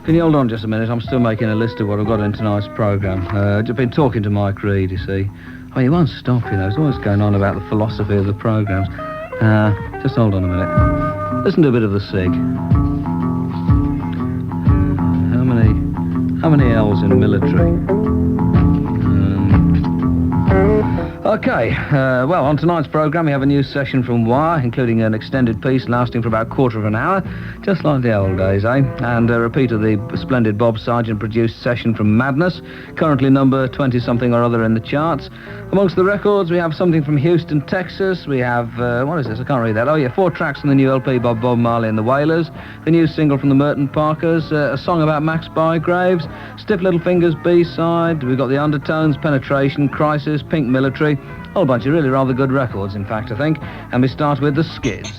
Can you hold on just a minute? I'm still making a list of what I've got in tonight's programme. I've been talking to Mike Reed, you see. Oh, he won't stop, you know. He's always going on about the philosophy of the programmes. Just hold on a minute. Listen to a bit of the SIG. How many L's in military? Okay, well, on tonight's programme we have a new session from Wire, including an extended piece lasting for about a quarter of an hour, just like the old days, eh? And a repeat of the splendid Bob Sargent produced session from Madness, currently number 20-something or other in the charts. Amongst the records, we have something from Houston, Texas. We have, what is this? I can't read that. Oh, yeah, 4 tracks from the new LP by Bob Marley and the Wailers, the new single from the Merton Parkers, a song about Max Bygraves, Stiff Little Fingers B-side. We've got the Undertones, Penetration, Crisis, Pink Military, a whole bunch of really rather good records, in fact, I think. And we start with the Skids.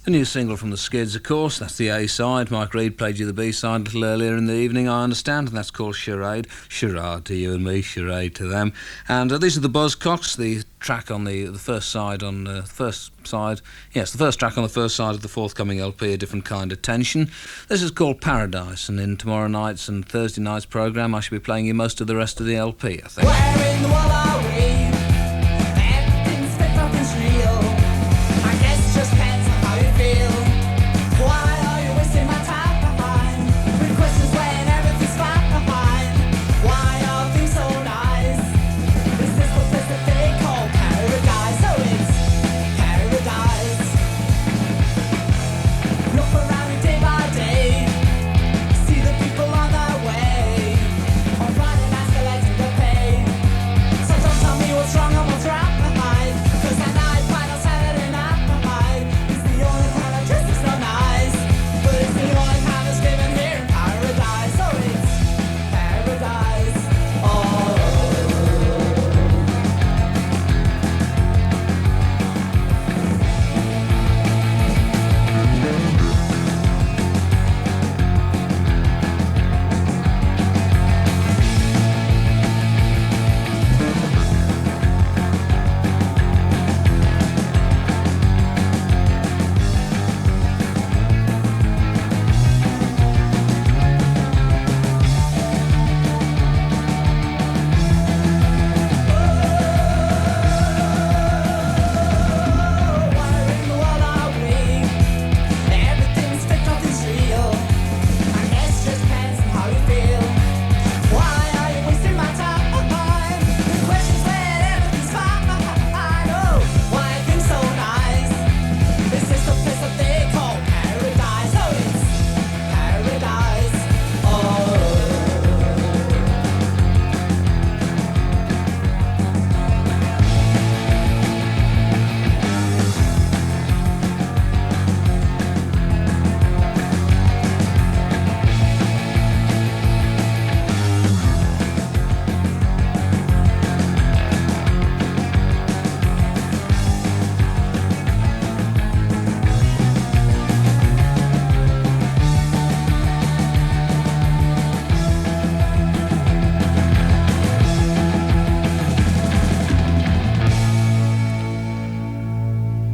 The new single from the Skids, of course, that's the A-side. Mike Reid played you the B-side a little earlier in the evening, I understand, and that's called Charade. Charade to you and me, charade to them. And these are the Buzzcocks, the track on the first side on the first side. Yes, the first track on the first side of the forthcoming LP, A Different Kind of Tension. This is called Paradise, and in tomorrow night's and Thursday night's programme, I shall be playing you most of the rest of the LP, I think. Where in the world are we? Everything's fit, nothing's real. I guess it just depends on how you feel. Why are you wasting my time behind? With questions when everything's far behind. Why are things so nice? Is this the place that they call paradise? Oh, it's paradise. Look around you day by day. See the people on their way. On Friday nights collecting the pay. So don't tell me what's wrong and what's right behind. 'Cause that night fight on Saturday night behind. It's the only kind of dress that's so nice. But it's the only kind that's given here in paradise. Oh, it's paradise. Oh.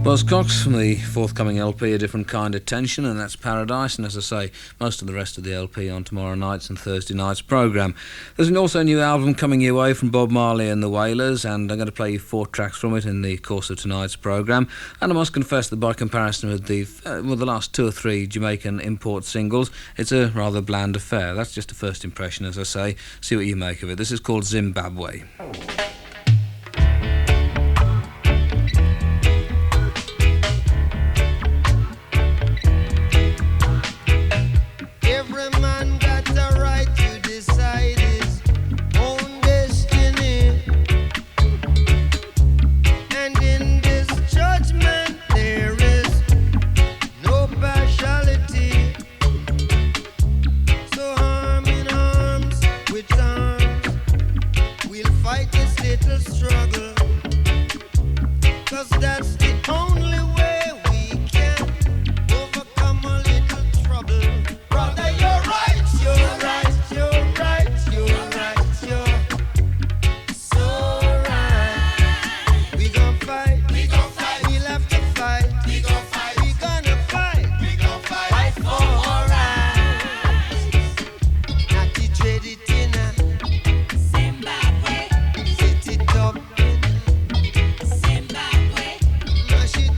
Buzzcocks from the forthcoming LP, A Different Kind of Tension, and that's Paradise, and as I say, most of the rest of the LP on tomorrow night's and Thursday night's programme. There's also a new album coming your way from Bob Marley and the Wailers, and I'm going to play you 4 tracks from it in the course of tonight's programme. And I must confess that by comparison with the last 2 or 3 Jamaican import singles, it's a rather bland affair. That's just a first impression, as I say. See what you make of it. This is called Zimbabwe. She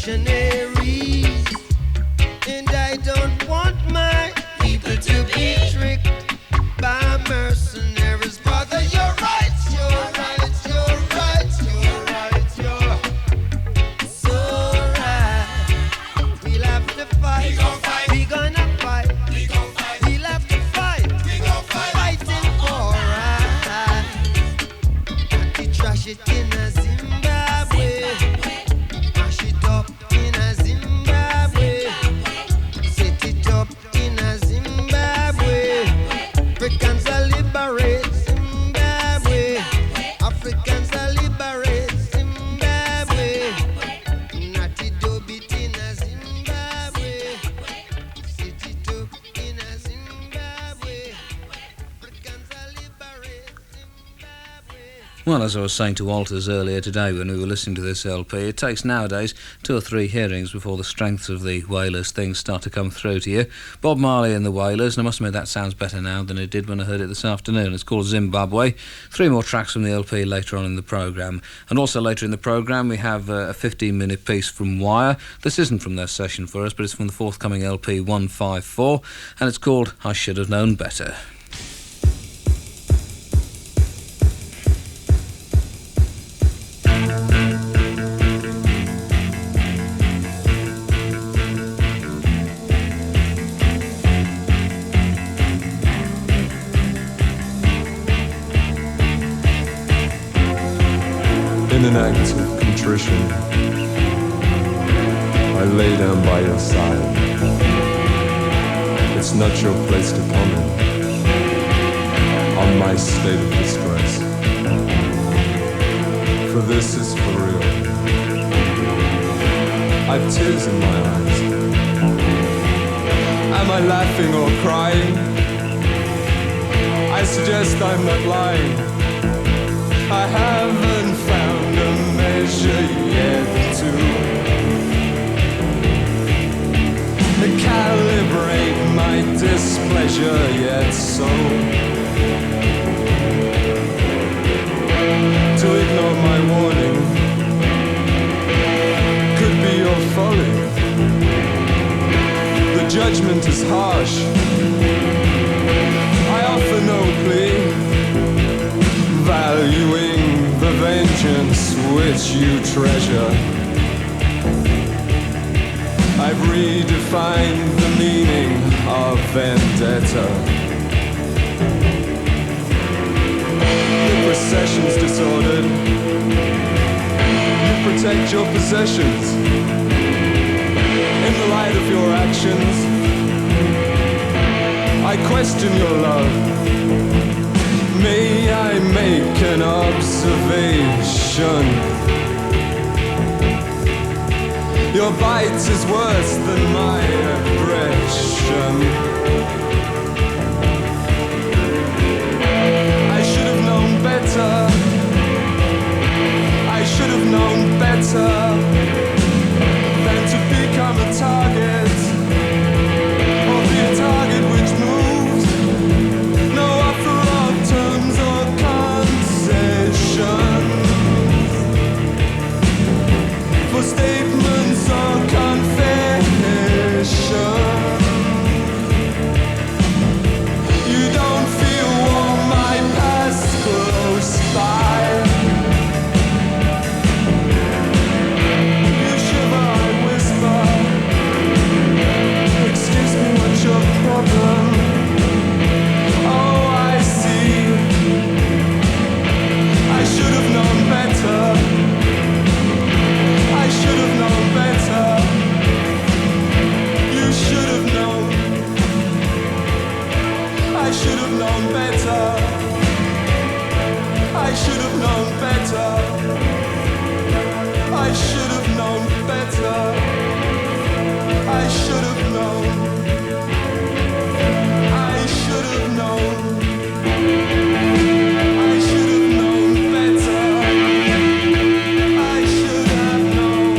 revolutionaries, and I don't want my people to be tricked by mercenaries. Brother, you're right, you're right, you're right, you're right, you're so right. We'll have to fight, we gon' fight, we gonna fight, we gon' fight, we'll have to fight, we gon' fight, fighting for right. Not to trash it in a Zimbabwe, mash it up in a Zimbabwe, set it up in a Zimbabwe. Africans are liberate Zimbabwe. Africans are liberate Zimbabwe. Natty dub it in a Zimbabwe. Set it up in a Zimbabwe. Africans are liberate Zimbabwe. Well, as I was saying to Walters earlier today when we were listening to this LP, it takes nowadays 2 or 3 hearings before the strengths of the Wailers things start to come through to you. Bob Marley and the Wailers, and I must admit that sounds better now than it did when I heard it this afternoon. It's called Zimbabwe. 3 more tracks from the LP later on in the programme. And also later in the programme we have a 15-minute piece from Wire. This isn't from their session for us, but it's from the forthcoming LP 154, and it's called I Should Have Known Better. In an act of contrition, I lay down by your side. It's not your place to comment on my state of distress, for this is for real. I've tears in my eyes. Am I laughing or crying? I suggest I'm not lying. I haven't found a measure yet to calibrate my displeasure yet, so to ignore my warning could be your folly. The judgment is harsh. I offer no plea, valuing the vengeance which you treasure. I've redefined the meaning of vendetta. The procession's disordered. You protect your possessions. In the light of your actions, I question your love. May I make an observation? Your bite is worse than my aggression. I should have known better. I should have known better than to become a target, or be a target which moves. No offer of terms or concessions for statements or confessions. You don't feel warm, my past close by. You shiver, I whisper. Excuse me, what's your problem? Oh, I see. I should have known better. I should have known better. You should have known. I should have known better. I should have known better. I should have known better. I should have known. I should have known. I should have known better. I should have known.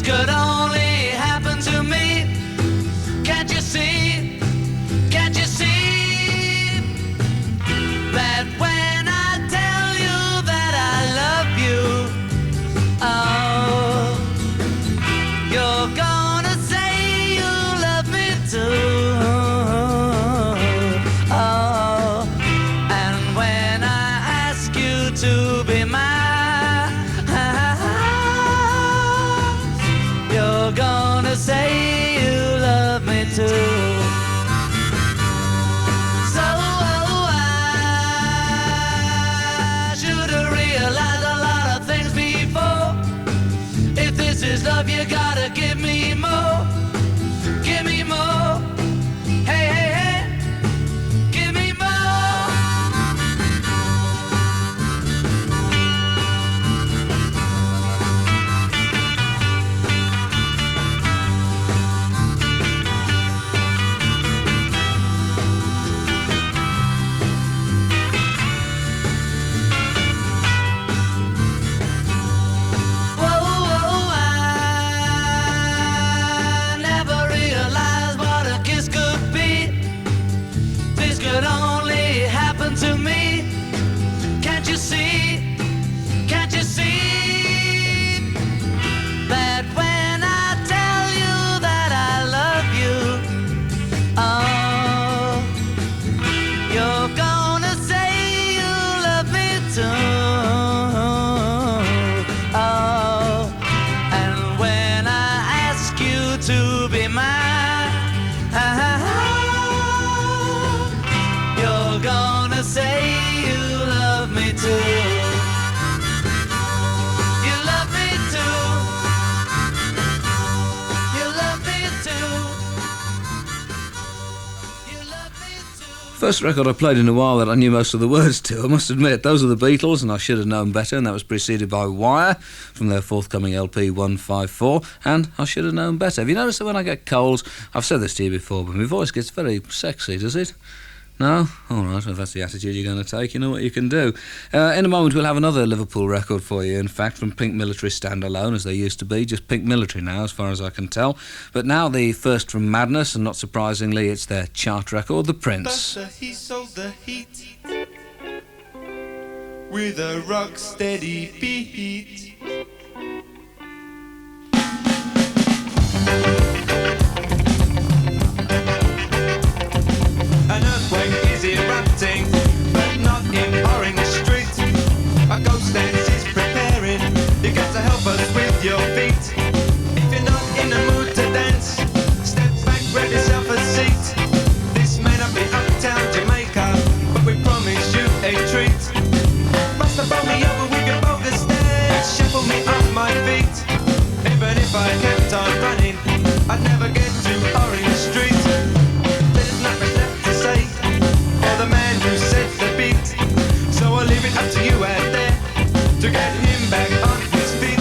this could only happen to me. Can't you see? Can't you see that when I tell you that I love you, oh, you're gonna say you love me too. Oh, and when I ask you to be mine, you're gonna say you love me too. So I should have realized a lot of things before. If this is love, you gotta give me more. Give me more. Hey, hey, hey. Give me more. Whoa, whoa, I never realized what a kiss could be. This could only happen to me. Can't you see? Can't you see that when I tell you that I love you, oh, you're gonna say you love me too. Oh, and when I ask you to be mine, you're gonna say you love me too. You love me too. You love me too. You love me too. First record I played in a while that I knew most of the words to, I must admit. Those are the Beatles, and I should have known better, and that was preceded by Wire from their forthcoming LP 154, and I should have known better. Have you noticed that when I get colds, I've said this to you before, but my voice gets very sexy, does it? No? All right, well, if that's the attitude you're going to take, you know what you can do. In a moment, we'll have another Liverpool record for you, in fact, from Pink Military Standalone, as they used to be, just Pink Military now, as far as I can tell. But now the first from Madness, and not surprisingly, it's their chart record, The Prince. Buster, he sold the heat with a rock steady beat. An earthquake is erupting, but not in Orange Street. A ghost dance is preparing. You got to help us with your feet. If you're not in the mood to dance, step back, grab yourself a seat. This may not be uptown Jamaica, but we promise you a treat. Buster, bowl me over with your bogus dance. Shuffle me off my feet. Even if I kept on running, I'd never get to Orange Street. There's nothing left to say for the man who set the beat. So I'll leave it up to you out there to get him back on his feet.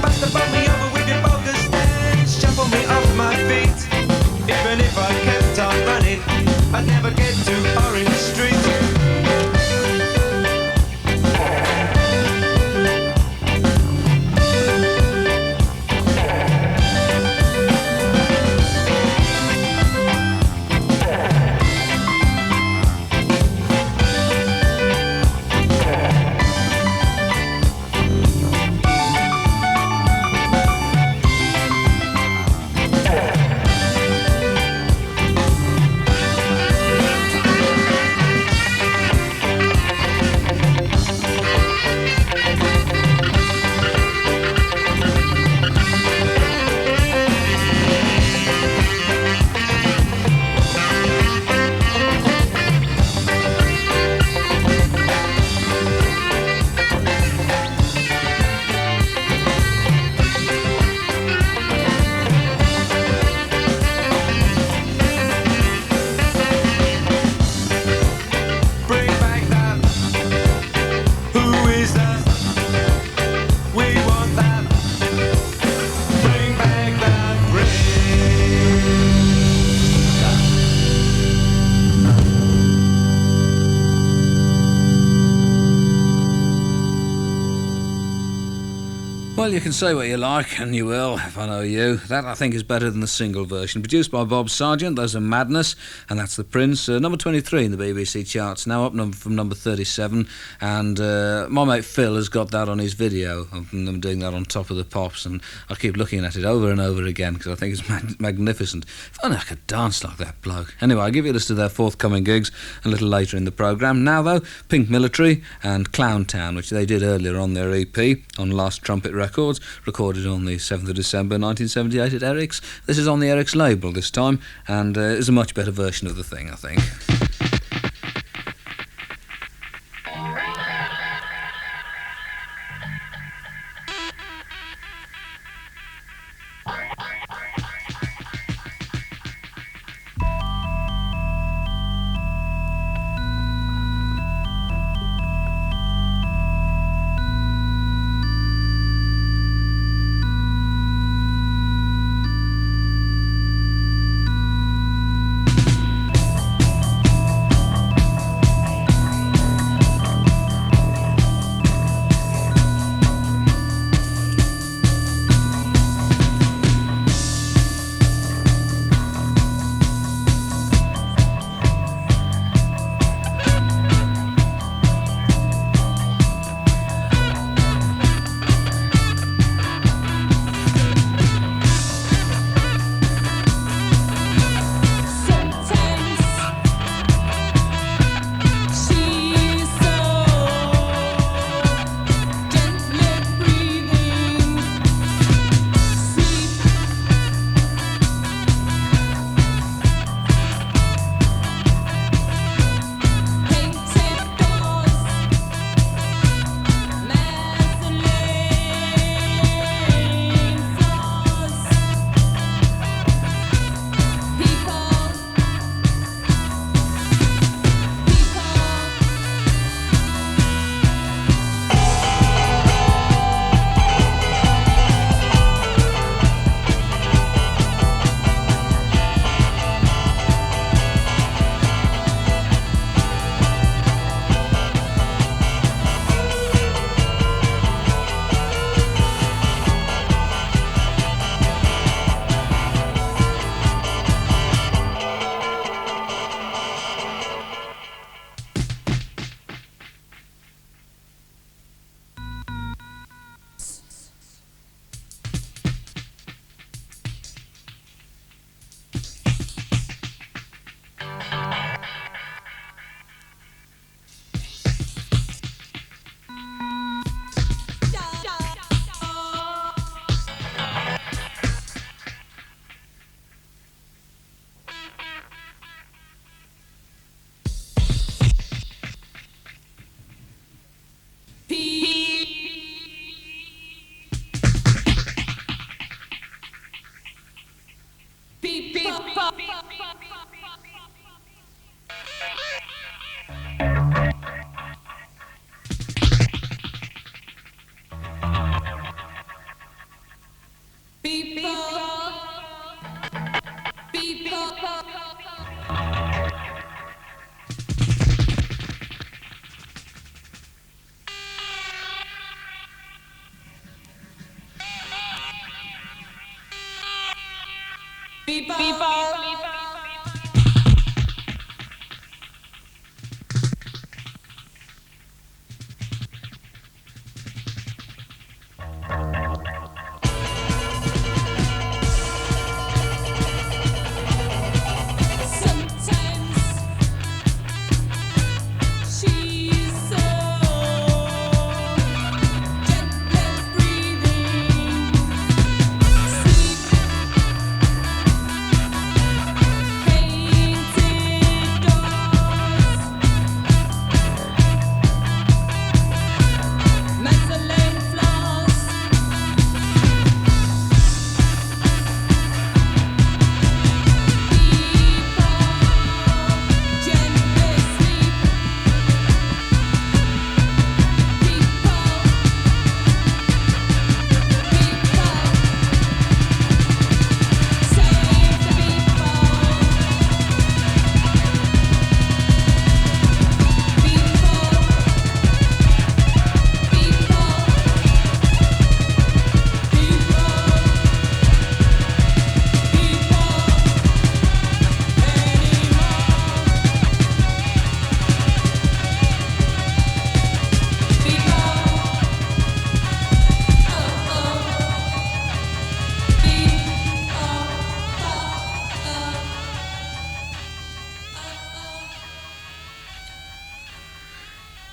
Buster, bowl me over with your bogus dance. Shuffle me off my feet. Even if I kept on running, I'd never get to Orange Street. Well, you can say what you like, and you will, if I know you. That, I think, is better than the single version. Produced by Bob Sargent, those are Madness, and that's The Prince. Number 23 in the BBC charts, now up from number 37, and my mate Phil has got that on his video of them doing that on Top of the Pops, and I keep looking at it over and over again, because I think it's magnificent. If only I could dance like that bloke. Anyway, I'll give you a list of their forthcoming gigs a little later in the programme. Now, though, Pink Military and Clowntown, which they did earlier on their EP, on Last Trumpet Records, recorded on the 7th of December 1978 at Eric's. This is on the Eric's label this time, and is a much better version of the thing, I think.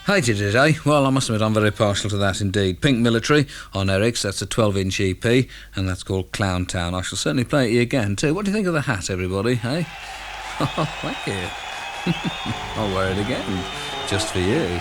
Hated it, eh? Well, I must admit I'm very partial to that indeed. Pink Military on Eric's, that's a 12-inch EP, and that's called Clowntown. I shall certainly play it to you again, too. What do you think of the hat, everybody, eh? Oh, thank you. I'll wear it again, just for you.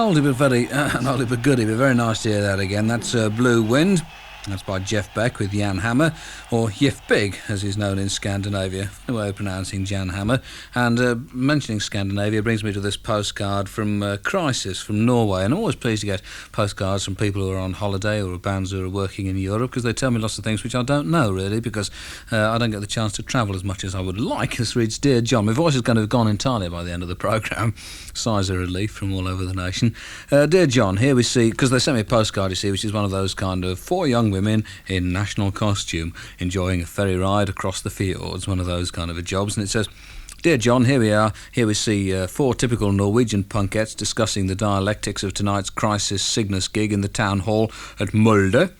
Oldie but very, an oldie but goodie, but very nice to hear that again. That's Blue Wind. That's by Jeff Beck with Jan Hammer, or Yif Big, as he's known in Scandinavia. Funny way of pronouncing Jan Hammer. And mentioning Scandinavia brings me to this postcard from Crisis from Norway. And I'm always pleased to get postcards from people who are on holiday or bands who are working in Europe, because they tell me lots of things which I don't know, really, because I don't get the chance to travel as much as I would like. This reads, Dear John, my voice is going to have gone entirely by the end of the programme. Sighs of relief from all over the nation. Dear John, here we see, because they sent me a postcard, you see, which is one of those kind of 4 young women in national costume enjoying a ferry ride across the fjords, one of those kind of a jobs, and it says, Dear John, here we are. Here we see 4 typical Norwegian punkettes discussing the dialectics of tonight's Crisis Cygnus gig in the town hall at Molde.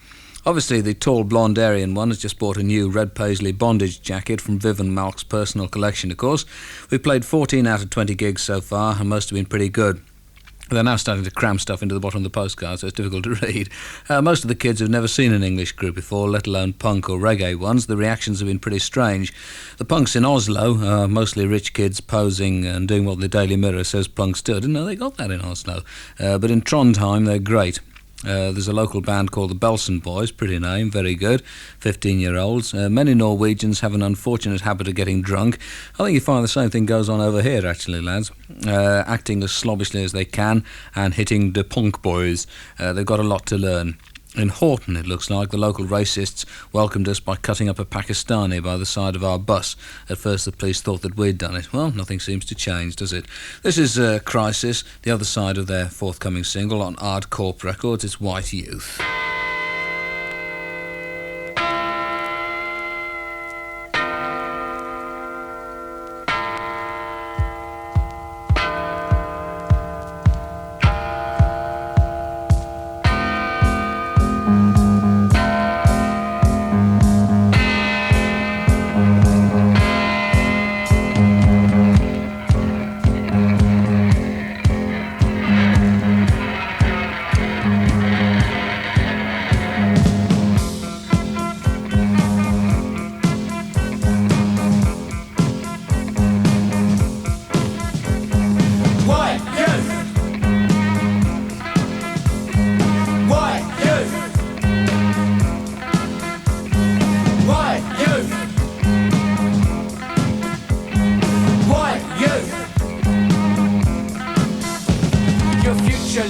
Obviously, the tall blonde Aryan one has just bought a new red paisley bondage jacket from Vivian Malk's personal collection, of course. We've played 14 out of 20 gigs so far, and most have been pretty good. They're now starting to cram stuff into the bottom of the postcard, so it's difficult to read. Most of the kids have never seen an English group before, let alone punk or reggae ones. The reactions have been pretty strange. The punks in Oslo are mostly rich kids posing and doing what the Daily Mirror says punks do. I didn't know they got that in Oslo. But in Trondheim, they're great. There's a local band called the Belson Boys, pretty name, very good, 15-year-olds. Many Norwegians have an unfortunate habit of getting drunk. I think you find the same thing goes on over here, actually, lads. Acting as slobbishly as they can and hitting the punk boys. They've got a lot to learn. In Horton, it looks like, the local racists welcomed us by cutting up a Pakistani by the side of our bus. At first, the police thought that we'd done it. Well, nothing seems to change, does it? This is Crisis, the other side of their forthcoming single on Ardkor Records. It's White Youth.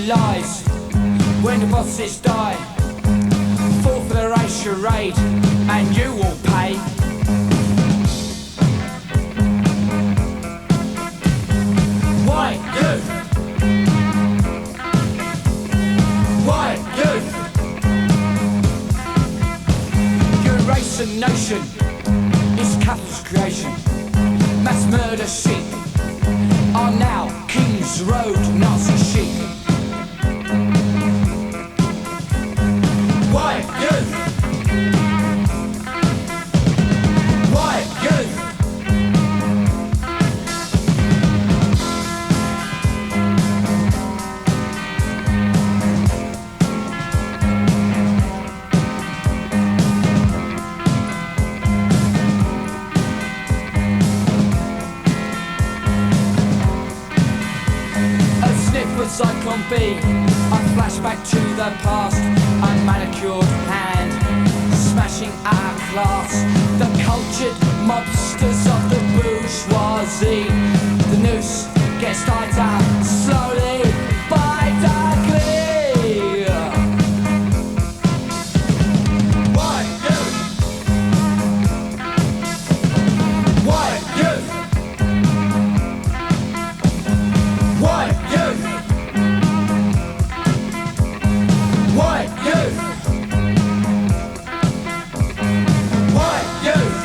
lies when the bosses die. Fall for the race charade and you will pay. White youth, white youth. Your race and nation is capital's creation. Mass murder sheep are now King's Road Nazi sheep. White youth, white youth. Cyclone B, I flash back to the past. Unmanicured hand, smashing our class. The cultured mobsters of the bourgeoisie. The noose gets tighter, slowly by darkly. White youth, white youth, white youth. White youth, white youth.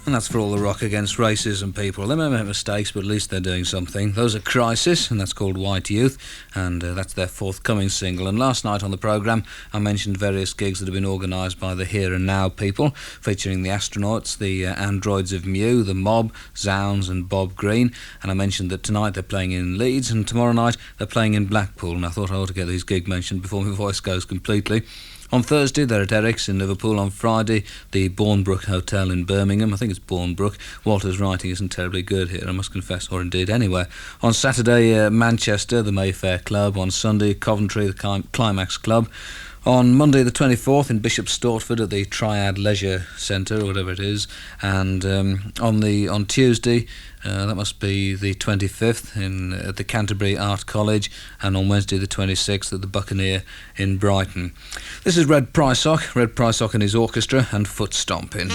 And that's for all the rock against racism people. They may make mistakes, but at least they're doing something. Those are Crisis, and that's called White Youth, and that's their forthcoming single. And last night on the programme, I mentioned various gigs that have been organised by the Here and Now people, featuring the Astronauts, the Androids of Mew, the Mob, Zounds and Bob Green. And I mentioned that tonight they're playing in Leeds, and tomorrow night they're playing in Blackpool. And I thought I ought to get these gigs mentioned before my voice goes completely. On Thursday, they're at Eric's in Liverpool. On Friday, the Bournebrook Hotel in Birmingham. I think it's Bournebrook. Walter's writing isn't terribly good here, I must confess, or indeed anywhere. On Saturday, Manchester, the Mayfair Club. On Sunday, Coventry, the Climax Club. On Monday the 24th in Bishop Stortford at the Triad Leisure Centre, or whatever it is. And on Tuesday, that must be the 25th, at the Canterbury Art College. And on Wednesday the 26th at the Buccaneer in Brighton. This is Red Prysock and his orchestra, and Foot Stompin'.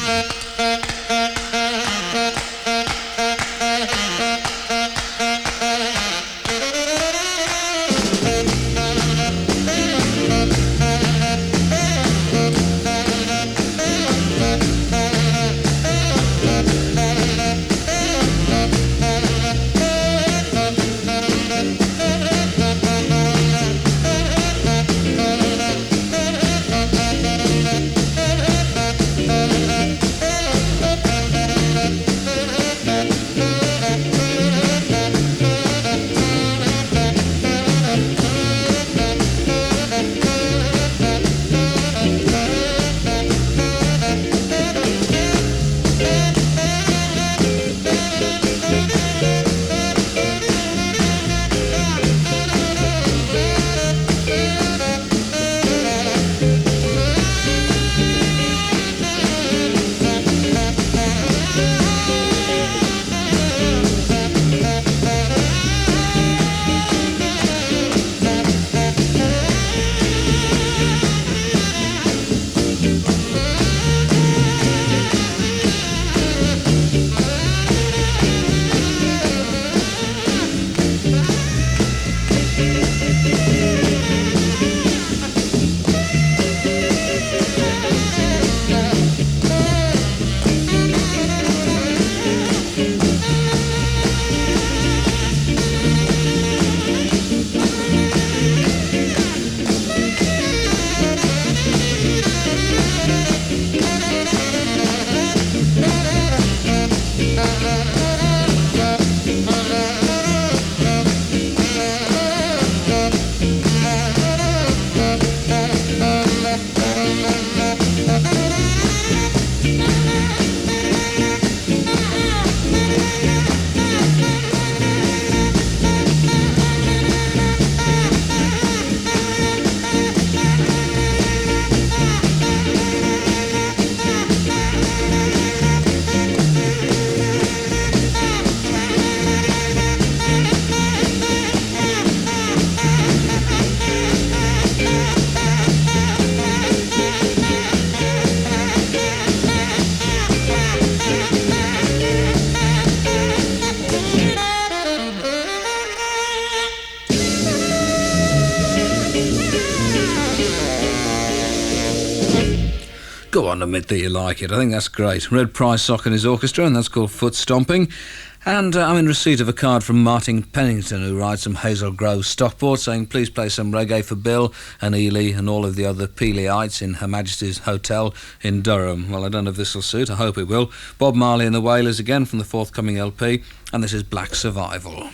Go on, admit that you like it. I think that's great. Red Prysock and his orchestra, and that's called Foot Stomping. And I'm in receipt of a card from Martin Pennington, who rides from Hazel Grove Stockport, saying please play some reggae for Bill and Ely and all of the other Peelyites in Her Majesty's Hotel in Durham. Well, I don't know if this will suit. I hope it will. Bob Marley and the Wailers again from the forthcoming LP, and this is Black Survival.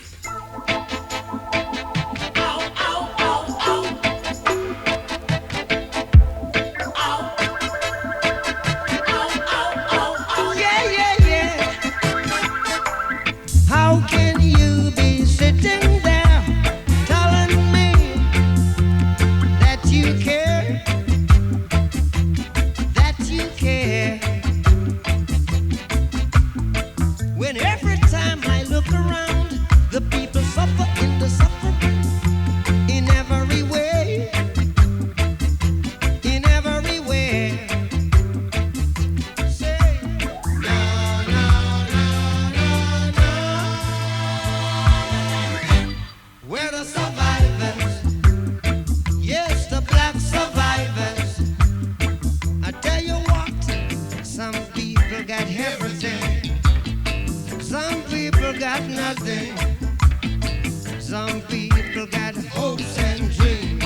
When every time I look around, the hopes and dreams.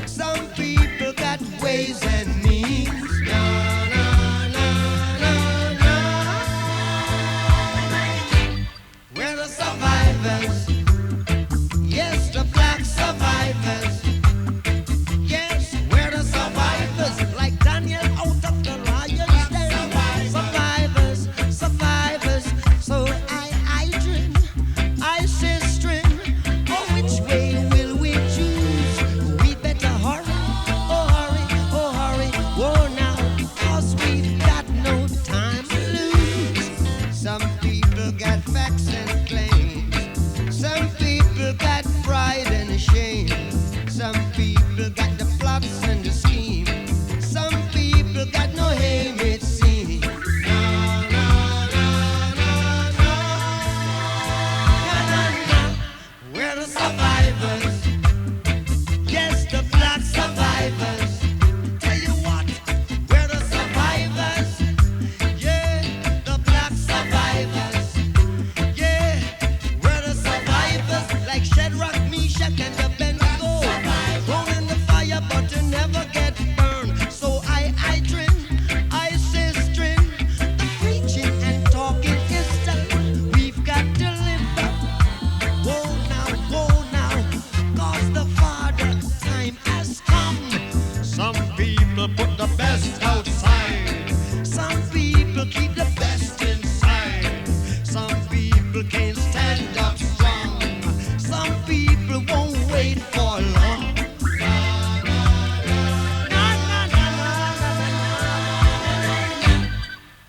Some people got ways and means. Na, na, na, na, na. We're the survivors. Yes, the black survivors. Yes, we're the survivors. Like Daniel out of the lion's den. Survivors, survivors. So I dream, I say string. Oh, which way will we choose? We better hurry, oh hurry, oh hurry, oh now, 'cause we've got no time to lose. Some people got facts and claims. Some people got pride and shame. Some people got the plots and the scheme. Some people got no aim, it seems. Na, na, na, na, na. Na, na, na. We're the survivors. Yes, the black survivors. Tell you what, we're the survivors. Yeah, the black survivors. Yeah, we're the survivors. Like Shadrach, Meshach, and Abednego. Thrown in the fire, but you never get burned. So I dream, I say string. The preaching and talking is done. We've got to live up. Whoa now, 'cause the Father time has come. Some people put the best outside. Some people keep the best inside. Some people can't stand up strong. Some people won't wait for long. Na, na, na, na, na, na.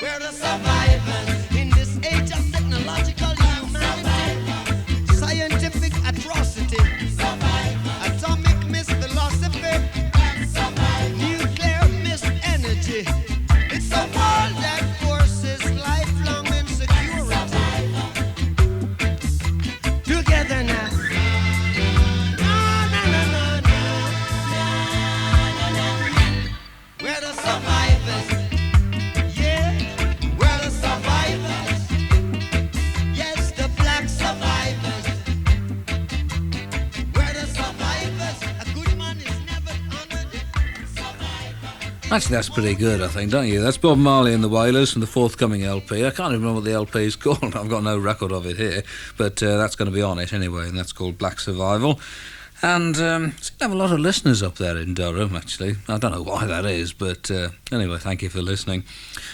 We're the survivors in this age of technological humanity, scientific atrocity, atomic misphilosophy, nuclear misenergy. It's a world that forces lifelong insecurity. Together now. Na, na, na, na, na. We're the survivors. Yeah, we're the survivors. Yes, the black survivors. We're the survivors. A good man is never honored. Survivor. Actually, that's pretty good, I think, don't you? That's Bob Marley and the Wailers from the forthcoming LP. I can't even remember what the LP is called. I've got no record of it here, but that's going to be on it anyway, and that's called Black Survival. And seem to have a lot of listeners up there in Durham, actually. I don't know why that is, but anyway, thank you for listening.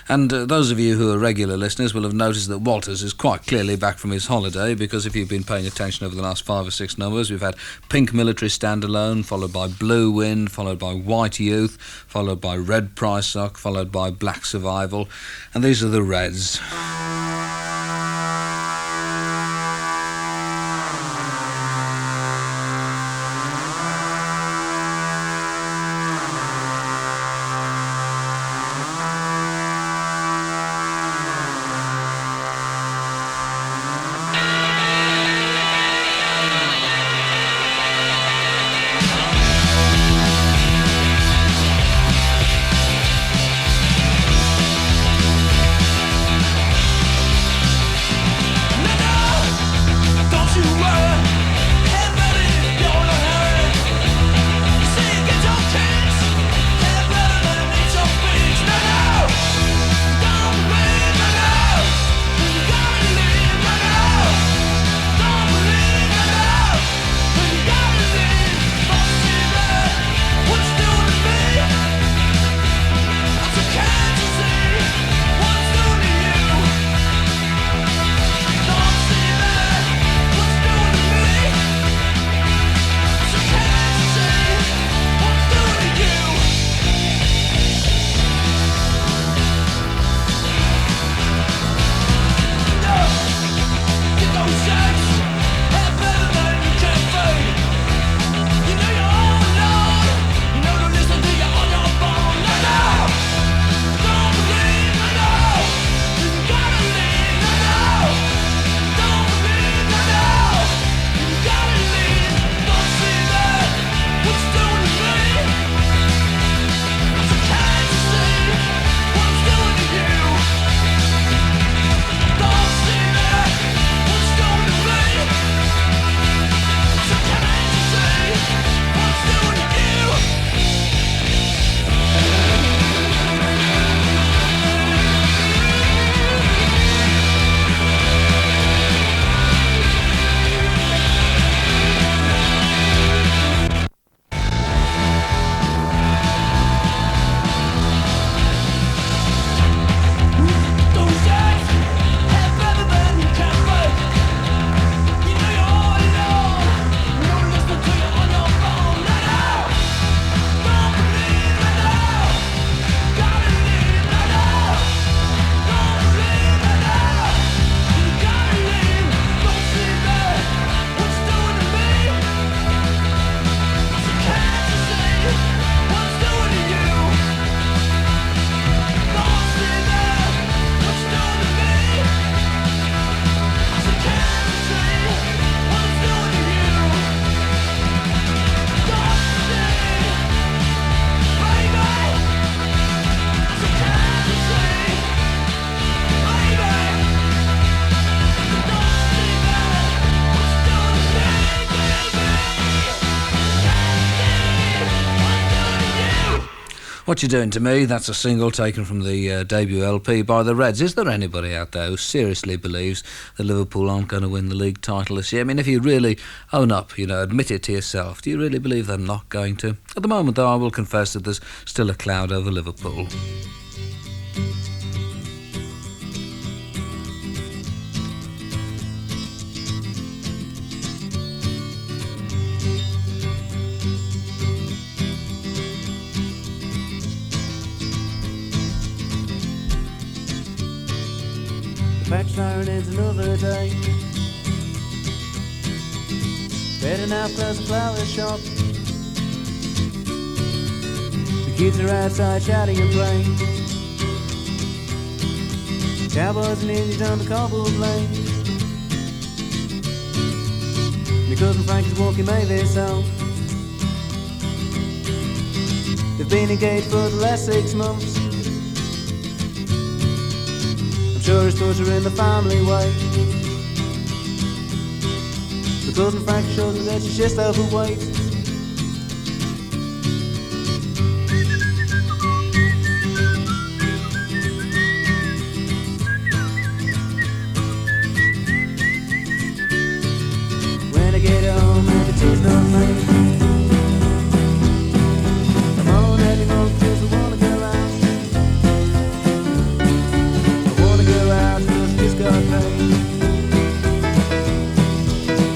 And those of you who are regular listeners will have noticed that Walters is quite clearly back from his holiday, because if you've been paying attention over the last 5 or 6 numbers, we've had Pink Military Standalone, followed by Blue Wind, followed by White Youth, followed by Red Prysock, followed by Black Survival, and these are the Reds. Whatcha Doin To Me, that's a single taken from the debut LP by the Reds. Is there anybody out there who seriously believes that Liverpool aren't going to win the league title this year? I mean, if you really own up, you know, admit it to yourself, do you really believe they're not going to? At the moment, though, I will confess that there's still a cloud over Liverpool. Patch siren ends another day. Better now close the flower shop. The kids are outside shouting and playing. Cowboys and Indians on the cobbled lane. My cousin Frank is walking May their song. They've been engaged for the last 6 months. Sure his thoughts are in the family way. The cousin Frank shows me that she's just overweight. When I get home and the tea's not made, I'm on every month because I wanna go out. Just got paid.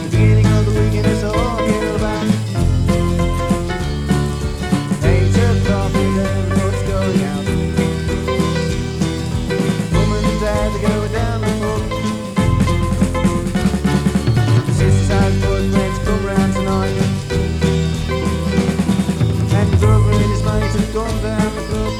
The beginning of the weekend is all I care about. Hey, took coffee, everybody's going out. Mum and dad are going down the pub. The sister's house boyfriends come round tonight. And the brother and his mates have gone down the club.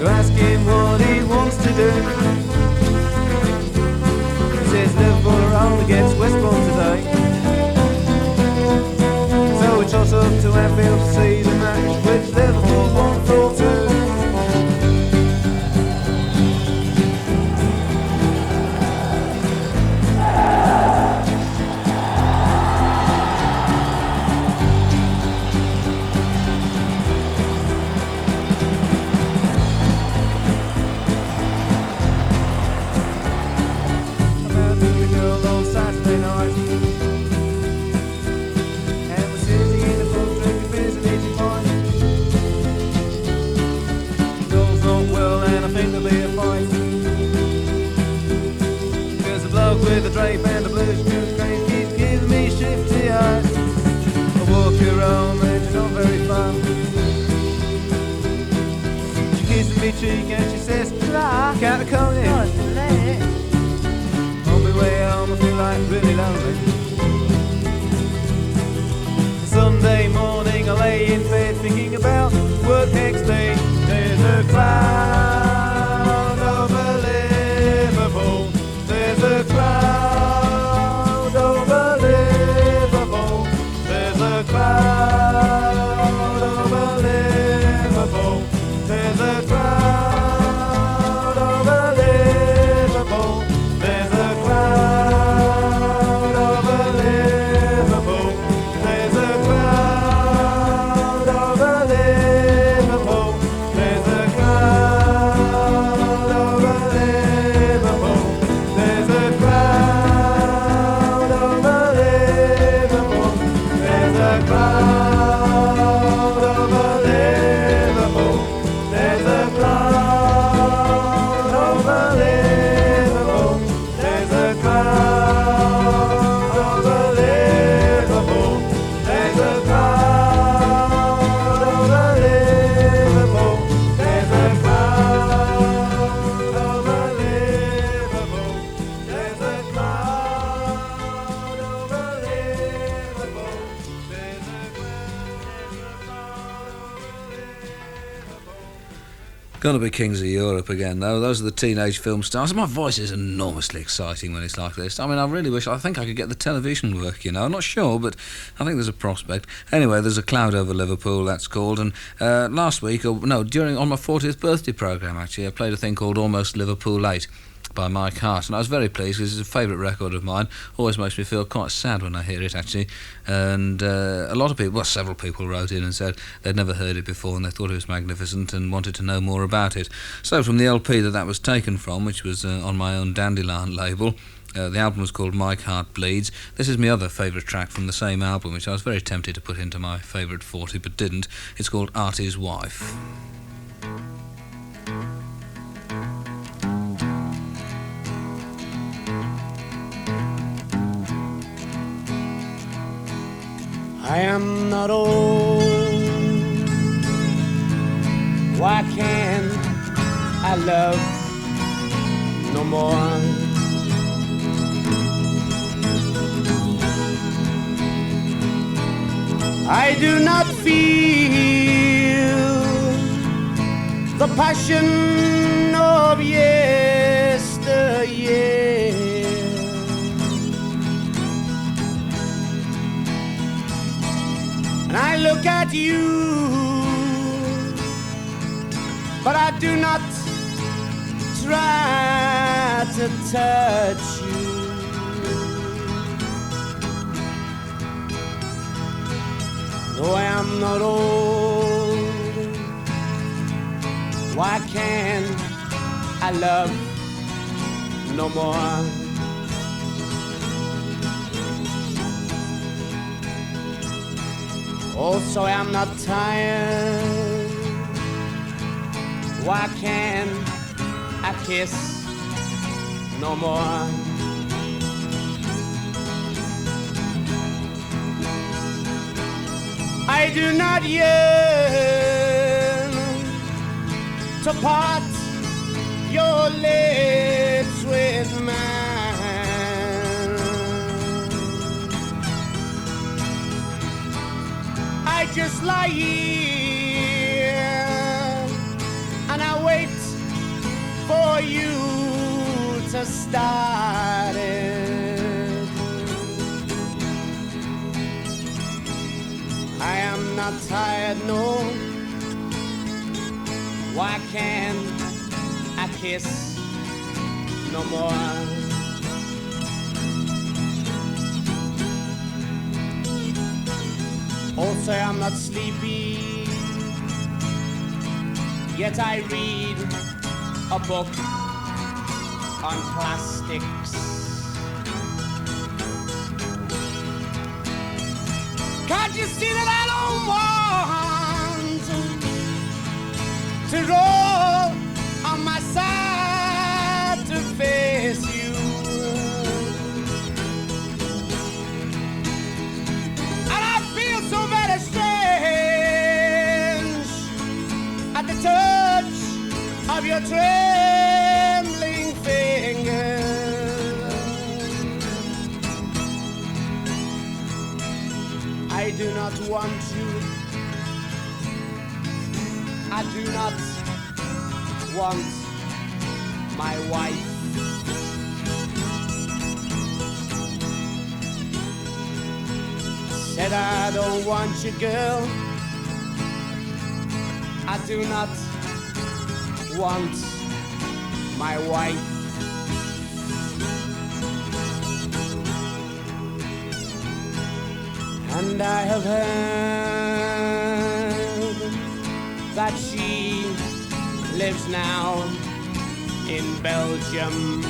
To ask him what he wants to do. He says Liverpool are home against West Brom today. So we trot up to Anfield to see the match, which Liverpool won 4-2. With the drape and the blues crane keeps giving me shifty eyes. I walk her home and she's not very far. She kisses me cheek and she says, "Clark, out the corner." On my way home I feel like really lonely. Sunday morning I lay in bed thinking about work next day. There's a cloud over Liverpool. There's a cloud over Liverpool. There's a cloud over Liverpool. There's a cloud over Liverpool. There's a cloud over Liverpool. There's a cloud over Liverpool. There's a cloud. Gonna be Kings of Europe again, though. Those are the teenage film stars. My voice is enormously exciting when it's like this. I mean, I really wish... I think I could get the television work, you know. I'm not sure, but I think there's a prospect. Anyway, there's a cloud over Liverpool, that's called. And last week, on my 40th birthday programme, actually, I played a thing called Almost Liverpool Late by Mike Hart, and I was very pleased because it's a favourite record of mine. Always makes me feel quite sad when I hear it, actually. And a lot of people, well, several people wrote in and said they'd never heard it before and they thought it was magnificent and wanted to know more about it. So from the LP that was taken from, which was on my own Dandelion label, the album was called Mike Hart Bleeds. This is my other favourite track from the same album, which I was very tempted to put into my favourite 40 but didn't. It's called Arty's Wife. I am not old. Why can't I love no more? I do not feel the passion of yesteryear. And I look at you, but I do not try to touch you. Though I am not old, why can't I love no more? Also, I'm not tired. Why can't I kiss no more? I do not yearn to part your lips with mine. I just lie here and I wait for you to start it. I am not tired, no. Why can't I kiss no more? Also, I'm not sleepy, yet I read a book on plastics. Can't you see that I don't want to roll on my side to face you? So very strange at the touch of your trembling fingers. I do not want you. I do not want my wife. Said I don't want you, girl. I do not want my wife. And I have heard that she lives now in Belgium.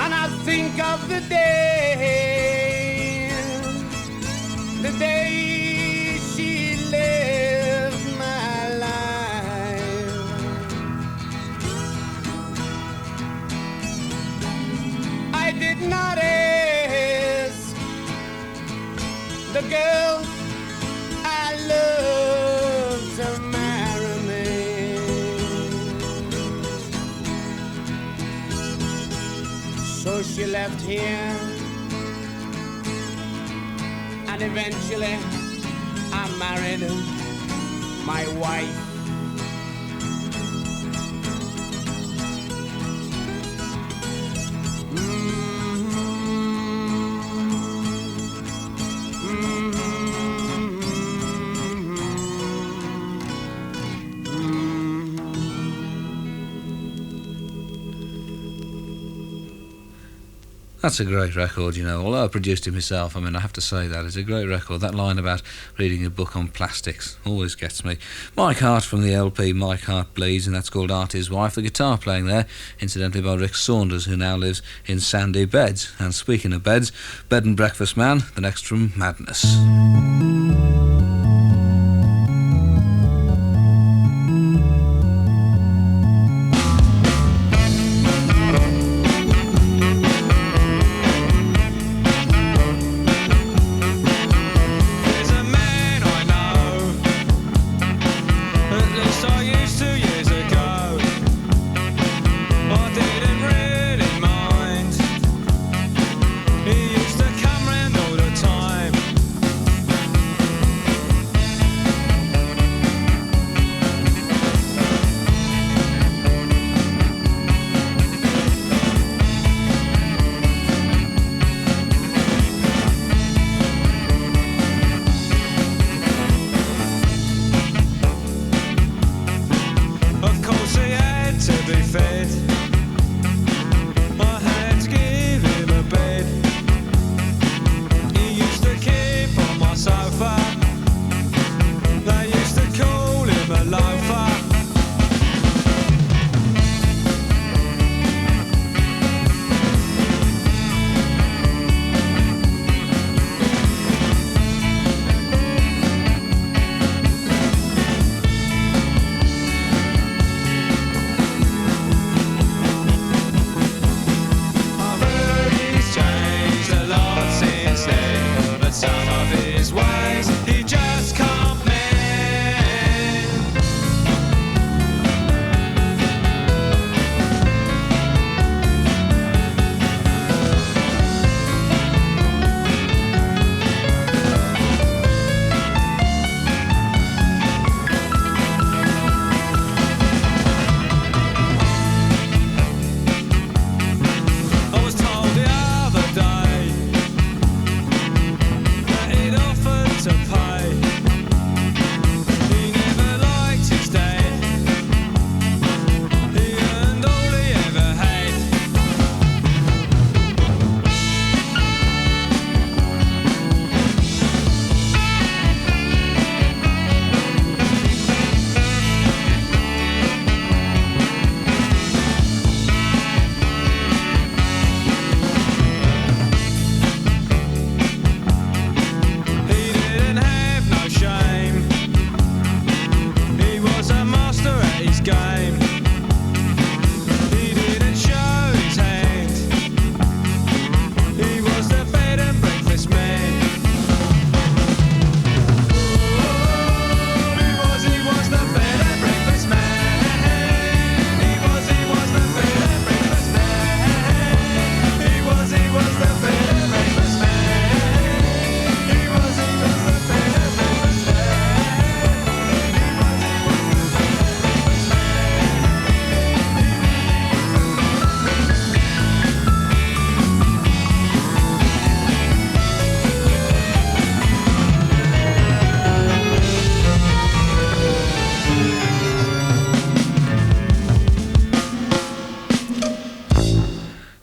And I think of the day she lived my life. I did not ask the girl I love to marry me. So she left here, and eventually I married my wife. That's a great record, you know. Although I produced it myself, I mean, I have to say that. It's a great record. That line about reading a book on plastics always gets me. Mike Hart from the LP Mike Hart Bleeds, and that's called Arty's Wife. The guitar playing there, incidentally, by Rick Saunders, who now lives in Sandy Beds. And speaking of beds, Bed and Breakfast Man, the next from Madness.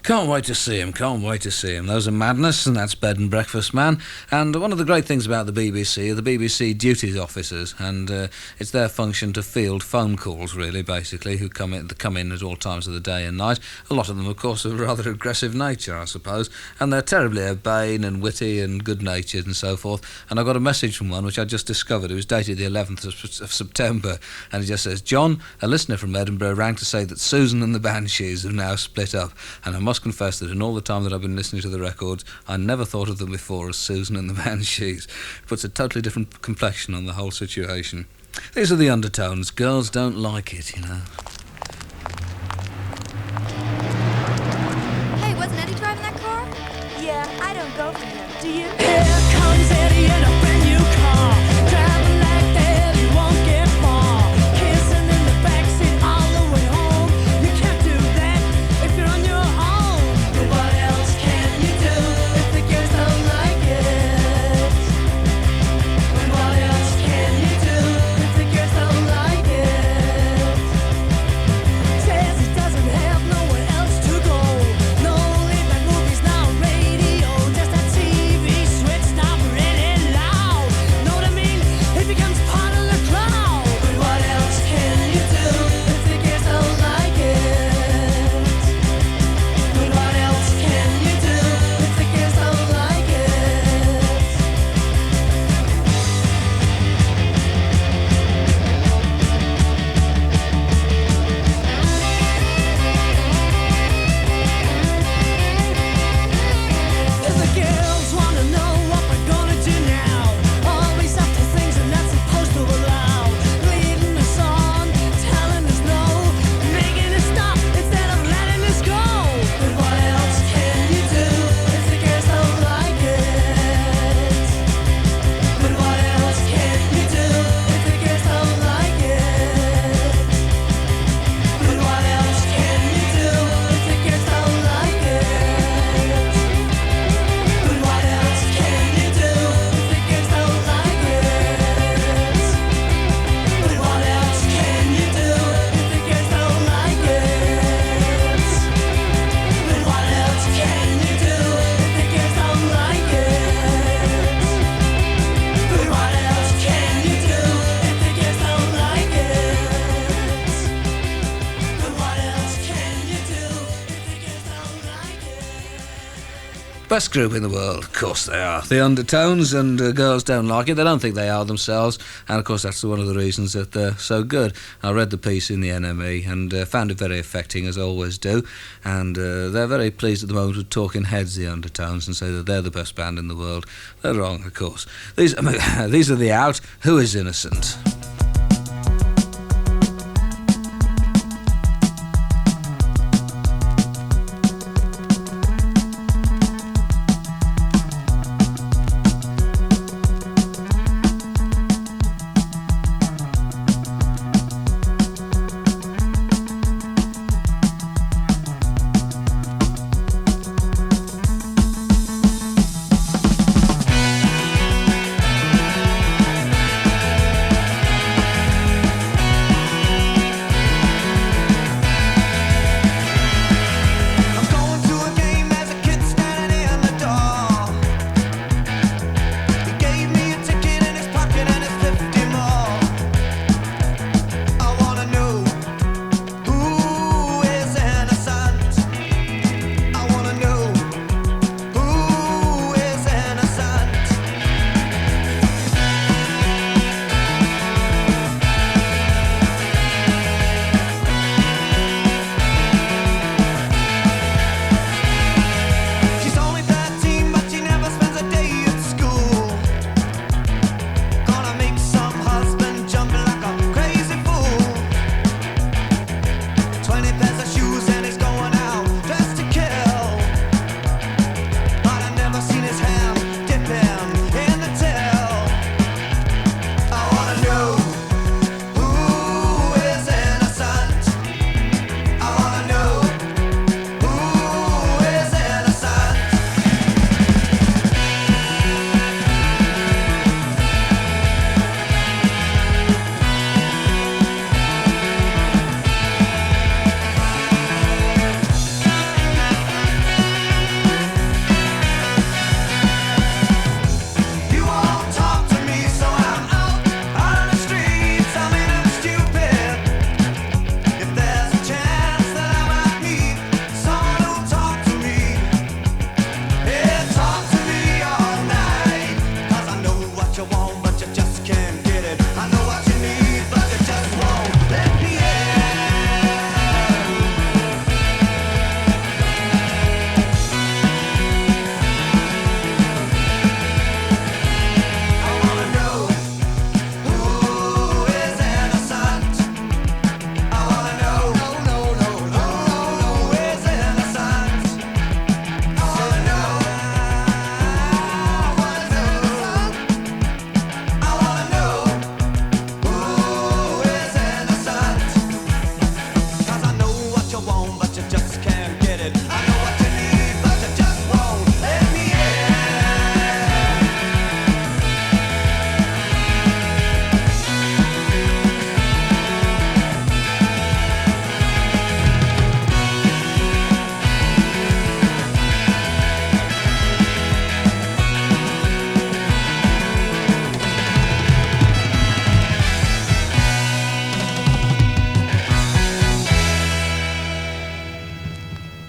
Can't wait to see him, can't wait to see him. Those are Madness, and that's Bed and Breakfast Man. And one of the great things about the BBC are the BBC duties officers, and it's their function to field phone calls, really, basically, who come in at all times of the day and night. A lot of them, of course, of a rather aggressive nature, I suppose, and they're terribly urbane and witty and good-natured and so forth. And I got a message from one, which I just discovered. It was dated the 11th of September, and it just says, John, a listener from Edinburgh, rang to say that Susan and the Banshees have now split up, and I must confess that in all the time that I've been listening to the records, I never thought of them before as Susan and the Banshees. It puts a totally different complexion on the whole situation. These are the Undertones. Girls don't like it, you know. Hey, wasn't Eddie driving that car? Yeah, I don't go for him. Do you? Here comes Eddie in a brand new car, driving Best group in the world, of course they are. The Undertones, and girls don't like it. They don't think they are themselves, and of course that's one of the reasons that they're so good. I read the piece in the NME and found it very affecting, as I always do, and they're very pleased at the moment with Talking Heads, the Undertones, and say that they're the best band in the world. They're wrong, of course. These are the Out. Who is Innocent?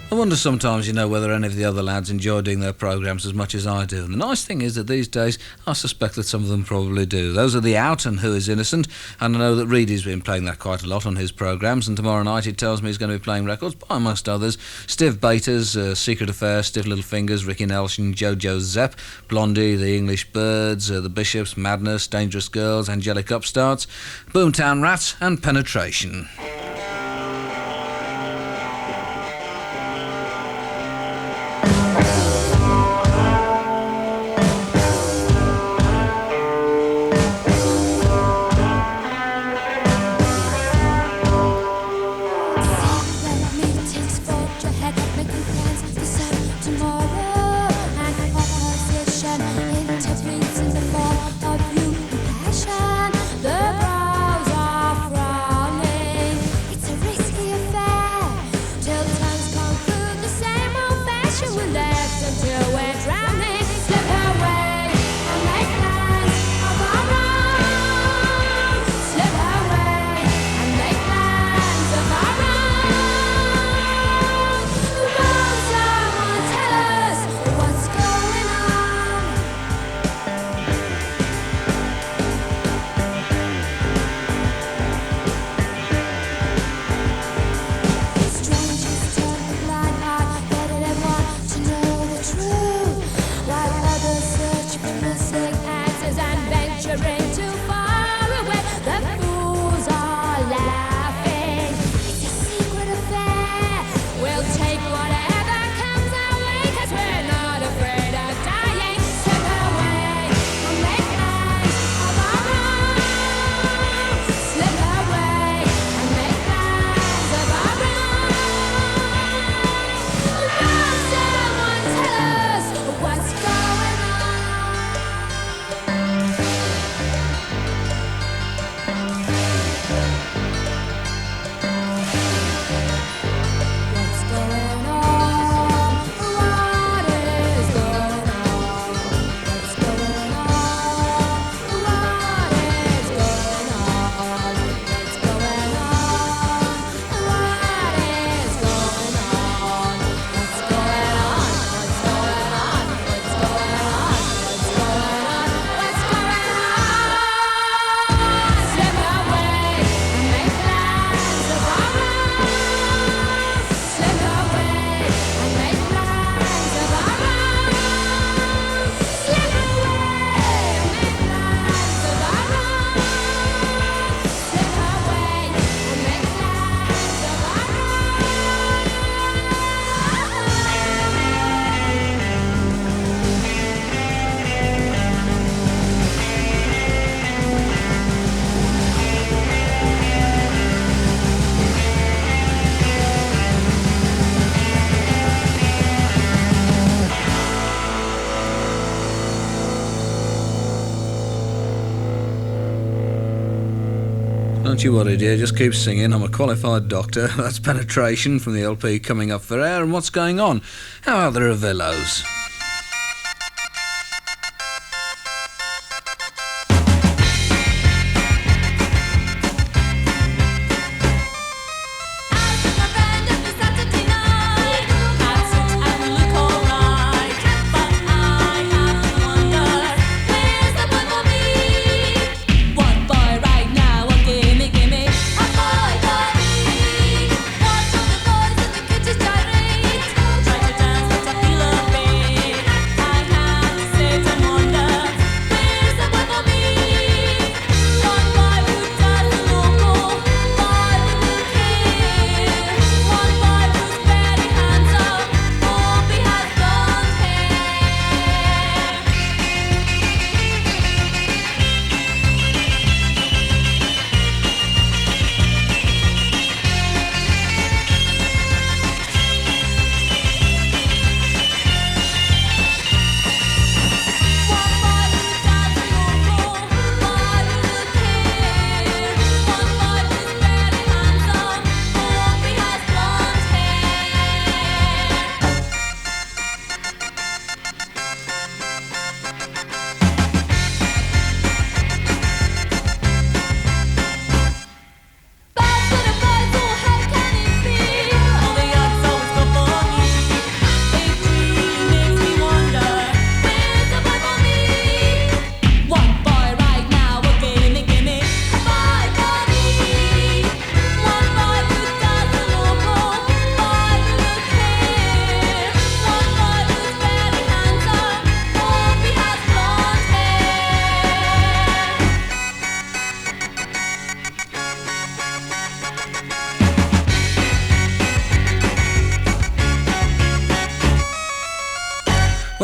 I wonder sometimes, whether any of the other lads enjoy doing their programmes as much as I do. And the nice thing is that these days, I suspect that some of them probably do. Those are the Out and Who is Innocent, and I know that Reedy's been playing that quite a lot on his programmes, and tomorrow night he tells me he's going to be playing records by, amongst others, Stiv Bators, Secret Affair, Stiff Little Fingers, Ricky Nelson, Jojo Zepp, Blondie, The English Birds, The Bishops, Madness, Dangerous Girls, Angelic Upstarts, Boomtown Rats, and Penetration. The brows are frowning. Don't you worry, dear, just keep singing. I'm a qualified doctor. That's Penetration from the LP coming up for air. And what's going on? How are the Revillos?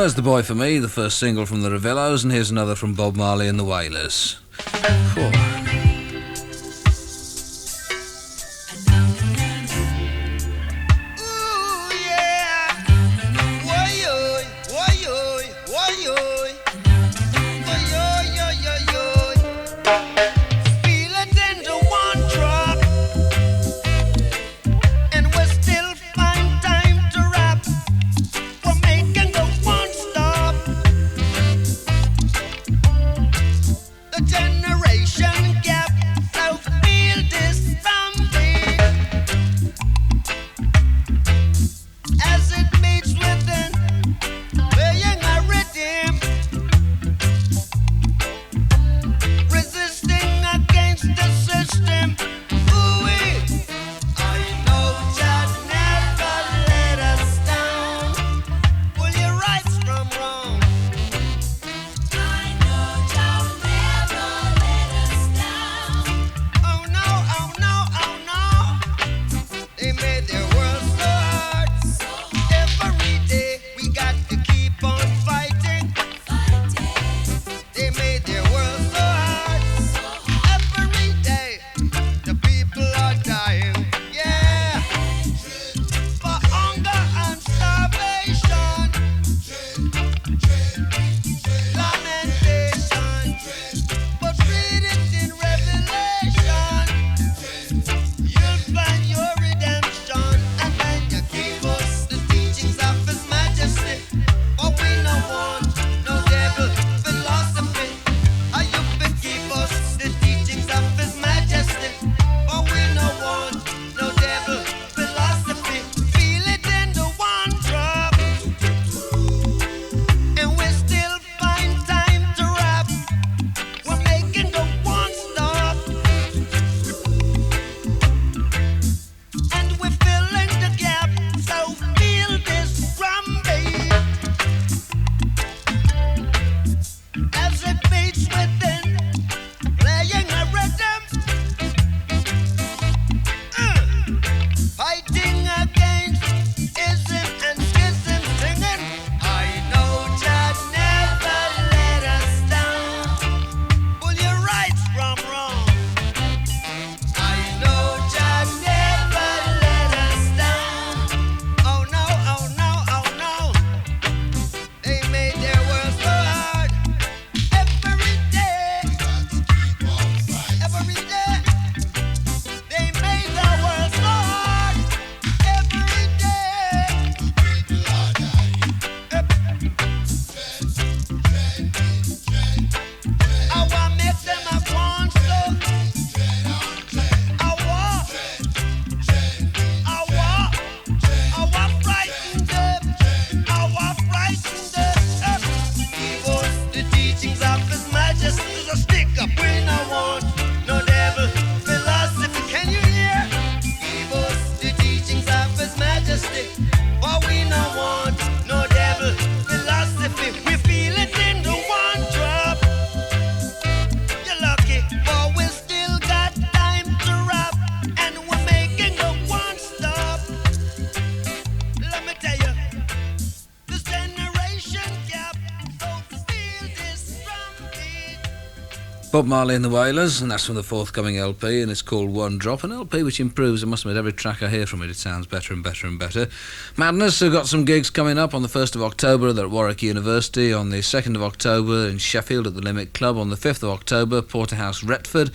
Where's the Boy for Me, the first single from the Revillos, and here's another from Bob Marley and the Wailers. Cool. Generation Bob Marley and the Wailers, and that's from the forthcoming LP, and it's called One Drop, an LP which improves. I must admit, every track I hear from it, it sounds better and better and better. Madness have got some gigs coming up on the 1st of October. They're at Warwick University, on the 2nd of October in Sheffield at the Limit Club, on the 5th of October, Porterhouse, Retford,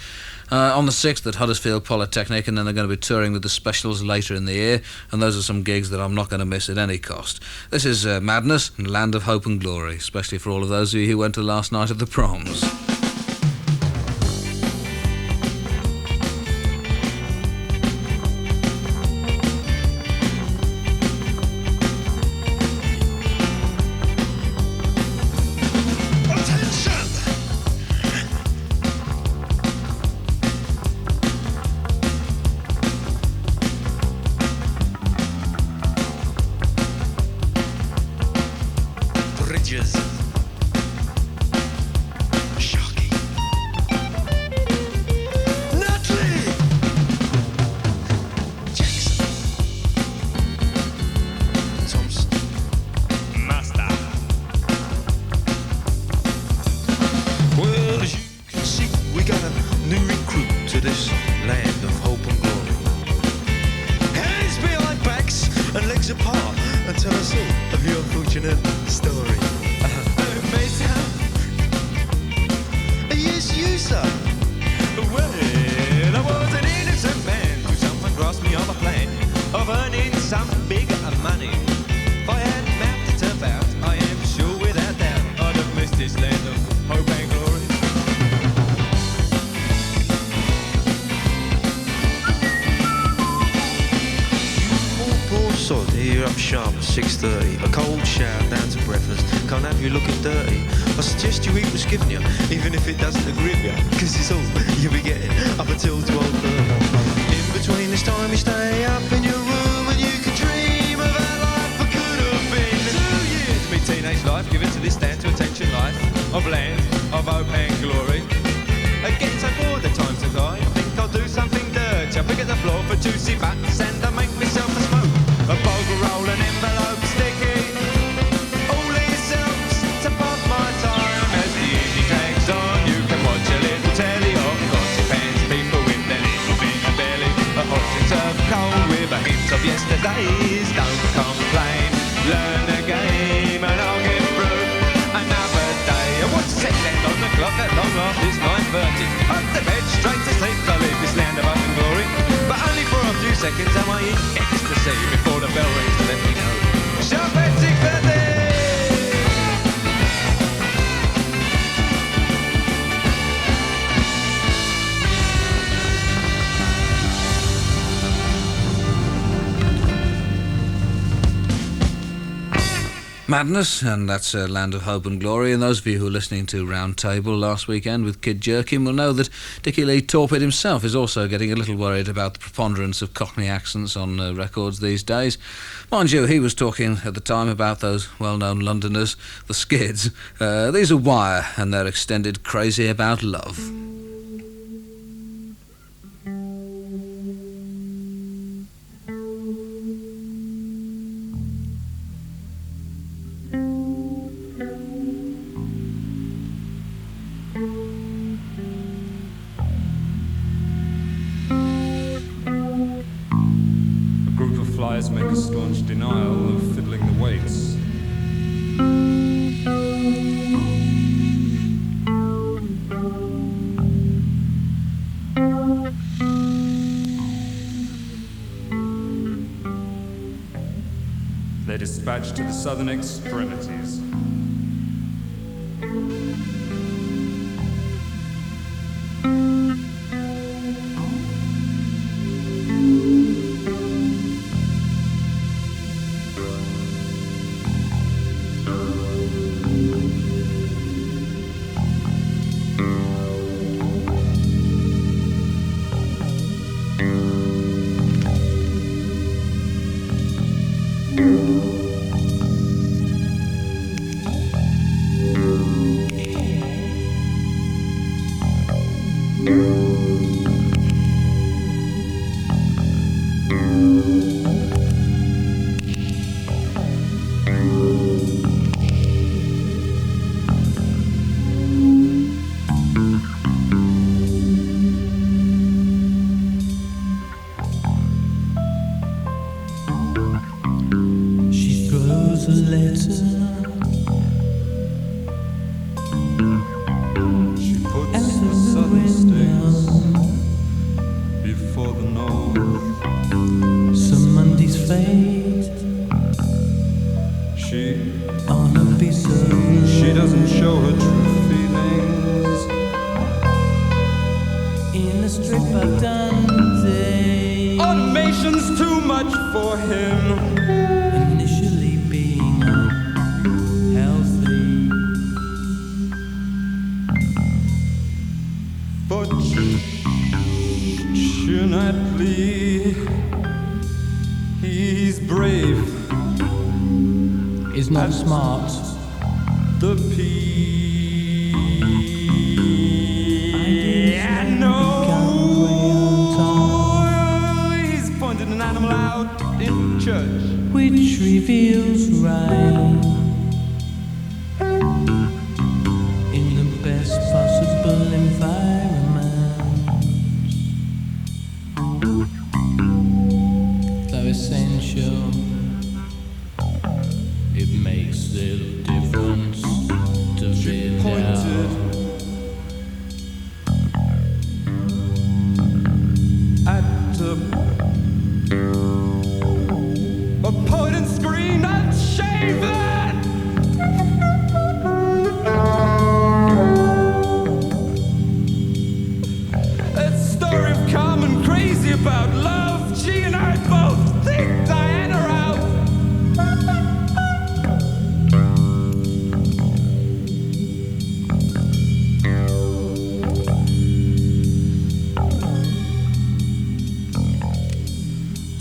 on the 6th at Huddersfield Polytechnic, and then they're going to be touring with the Specials later in the year, and those are some gigs that I'm not going to miss at any cost. This is Madness and Land of Hope and Glory, especially for all of those of you who went to the last night of the proms. Sharp at 6:30, a cold shower down to breakfast. Can't have you looking dirty. I suggest you eat what's given you, even if it doesn't agree with you, cause it's all you'll be getting up until 12:30. In between this time you stay up in your room and you can dream of how life could have been. 2 years of me teenage life given to this stand to attention life of land, of hope and glory. I get so bored at times to die. I think I'll do something dirty. I pick at the floor for juicy butts and I make myself a smoke. A bogle roll, an envelope sticky. All these helps to pass my time. As the evening drags on, you can watch a little telly or gossip pants. People with their little bit of belly. A hot and serve cold with a hint of yesterday's. Don't complain, learn the game and I'll get through another day. I watch the end on the clock at long last, it's 9:30. Up to bed, straight to sleep, I live this land of hope and glory. But only for a few seconds am I in ecstasy before the bell rings to let me know. Sharp at 6:30. Madness, and that's Land of Hope and Glory. And those of you who were listening to Round Table last weekend with Kid Jerkin will know that Dickie Lee Torpid himself is also getting a little worried about the preponderance of Cockney accents on records these days. Mind you, he was talking at the time about those well-known Londoners, the Skids. These are Wire and their extended Crazy About Love. Make a staunch denial of fiddling the weights. They're dispatched to the southern extremities. letter. She puts the southern states before the north. Some Monday's fate She on a piece of road. She doesn't show her true feelings. In a strip of Dundee. Automation's too much for him. Initially being unhealthy. Fortunately, he's brave. Is not smart. The piano. He's pointed an animal out in church. Which reveals right in the best possible environment. Though essential, it makes little difference to fit Pointed out. at a point and screen unshaven. A story of Carmen crazy about love. She and I both think Diana out.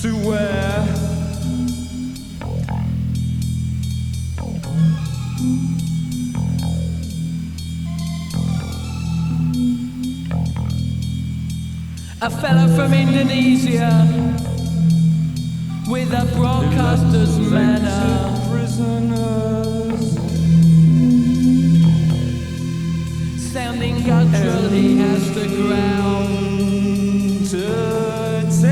To where A fella from Indonesia with a broadcaster's manner. prisoners Sounding gutturally as the ground. entertainers.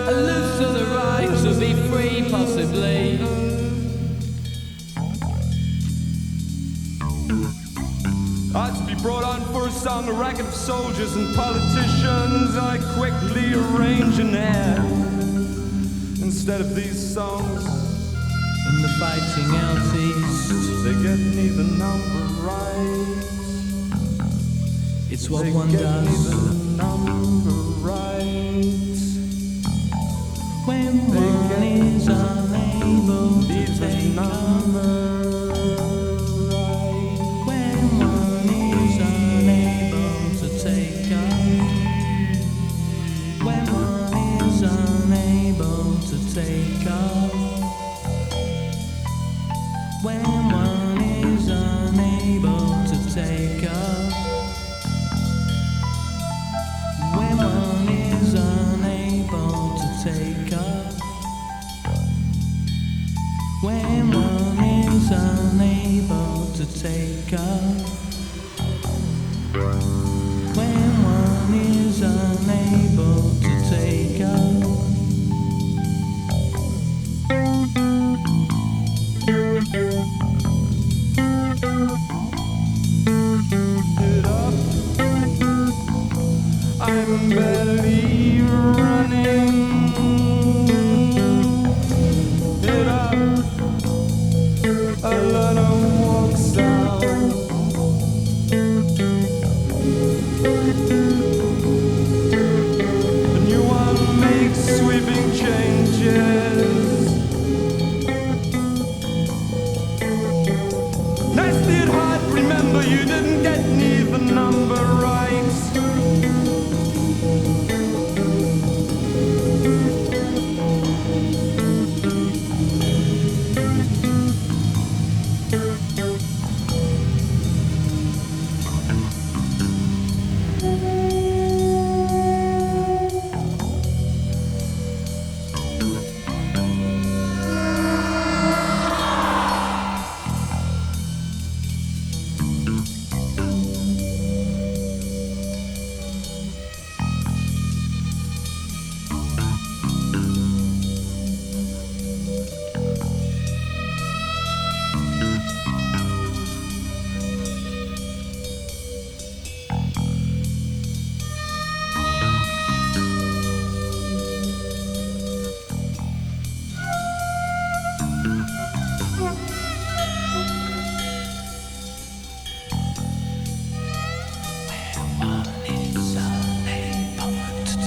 Aloof to the right to be free, possibly. Ought to be brought on for a song, a racket of soldiers and politicians. I quickly arrange an air instead of these songs. In the fighting out east, They get neither number right. it's what They one get does neither number right. when one is unable to Neither take up. number right. When one is unable to take up. When one is unable to take up. When one is unable to take up. When one is unable to take up. When one is unable to take up. When one is unable to take up. It up. I'm barely running. It up. A letter walks out. A new one makes sweeping changes. Nasty at heart, remember you didn't get neither number right.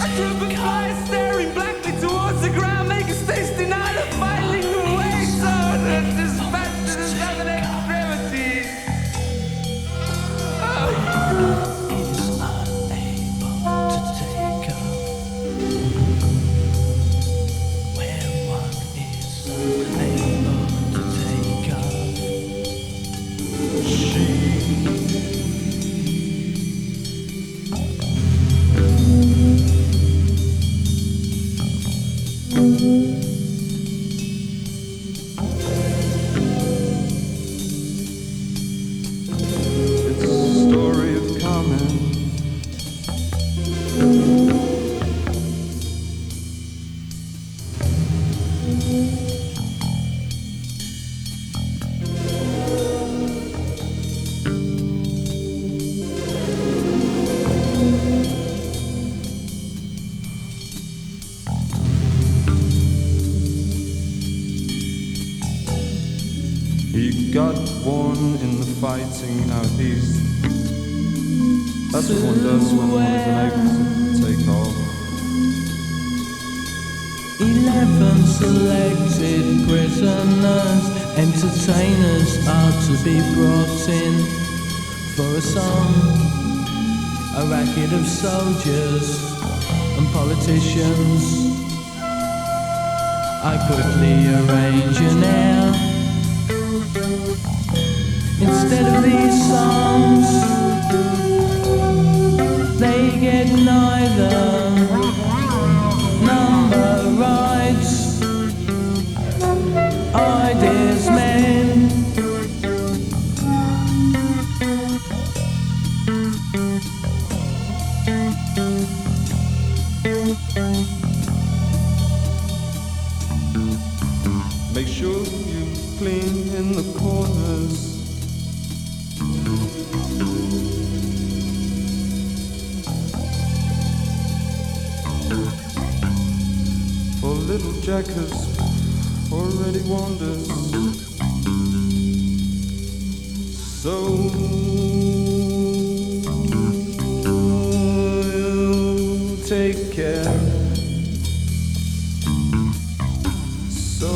A group of flies staring blackly towards the ground, make a tasty night of filing away. So dispatched to the southern extremities. Got one in the fighting out east. That's what one does when one is unable to take off. 11 selected prisoners, entertainers are to be brought in for a song. A racket of soldiers and politicians. I quickly arrange an air. Instead of these songs, they get neither number rights, ideas men. Make sure you clean in the corners. For little Jack has already wanders. So take care. So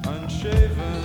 unshaven.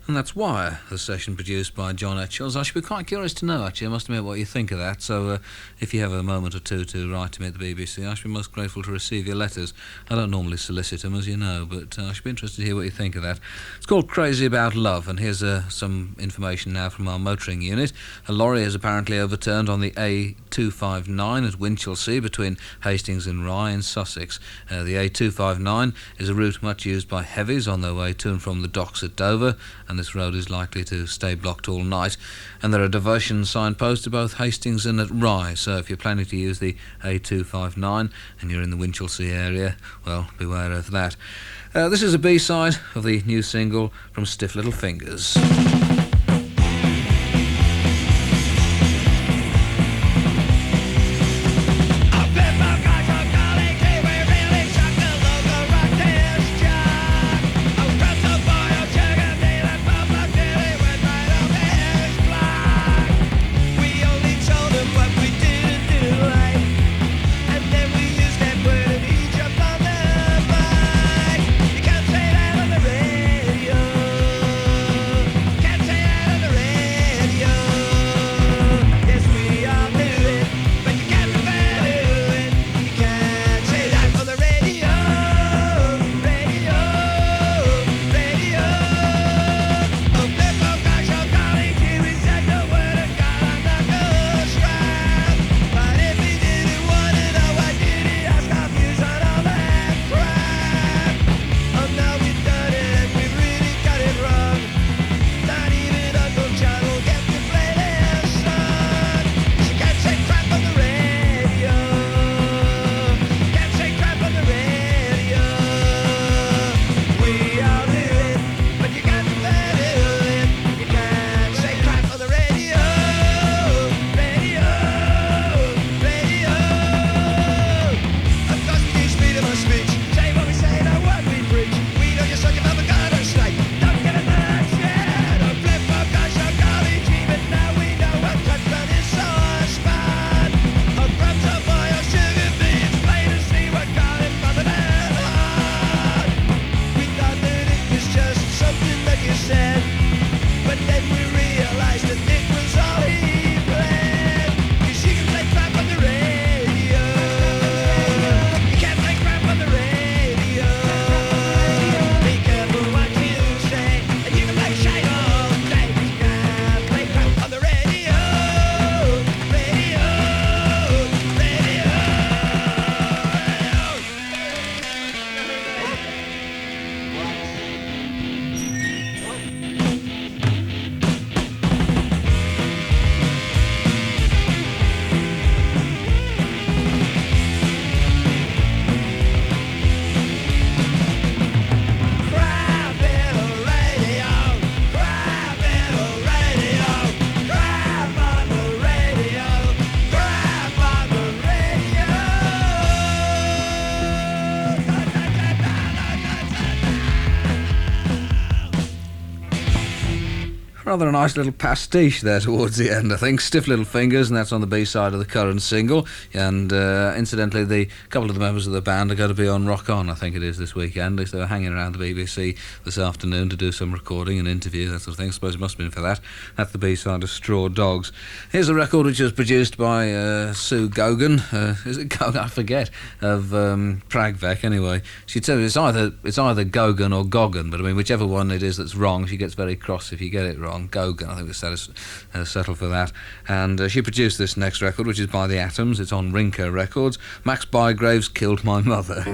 And that's Wire, the session produced by John Etchells. I should be quite curious to know, actually, I must admit, what you think of that. So if you have a moment or two to write to me at the BBC, I should be most grateful to receive your letters. I don't normally solicit them, as you know, but I should be interested to hear what you think of that. It's called Crazy About Love, and here's some information now from our motoring unit. A lorry is apparently overturned on the A259 at Winchelsea between Hastings and Rye in Sussex. The A259 is a route much used by heavies on their way to and from the docks at Dover, and this road is likely to stay blocked all night. And there are diversion signposts at both Hastings and at Rye, so if you're planning to use the A259 and you're in the Winchelsea area, well, beware of that. This is a B-side of the new single from Stiff Little Fingers. Can't rather a nice little pastiche there towards the end, I think. Stiff Little Fingers, and that's on the B-side of the current single. And incidentally, the couple of the members of the band are going to be on Rock On, I think it is, this weekend. They were hanging around the BBC this afternoon to do some recording and interviews, that sort of thing. I suppose it must have been for that. That's the B-side of Straw Dogs. Here's a record which was produced by Sue Gogan. Is it Gogan? I forget. Of Pragvek, anyway. She said it's either Gogan or Gogan, but I mean, whichever one it is that's wrong, she gets very cross if you get it wrong. Gogan, I think we'll settle for that. And she produced this next record, which is by the Atoms. It's on Rinka Records. Max Bygraves, Killed My Mother.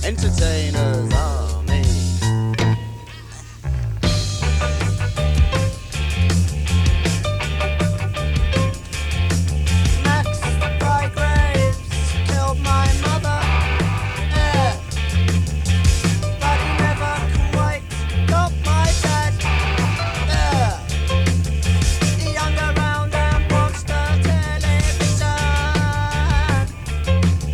Entertainers are me. Max Bygraves killed my mother, yeah. But he never quite got my dad, yeah. He hung around and watched the television,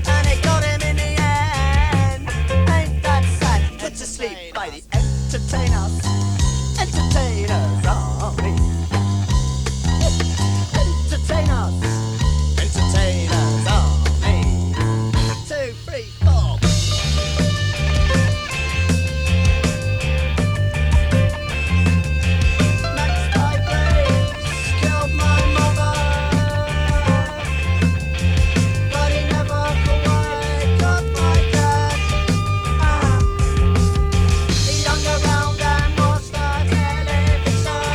and it got him in the end. Ain't that sad? Put to sleep by the entertainers. Entertainers are me. Entertainers. Entertainers are me. 2, 3, 4. Max Bygraves killed my mother, but he never quite got my dad. He hung around and watched the television,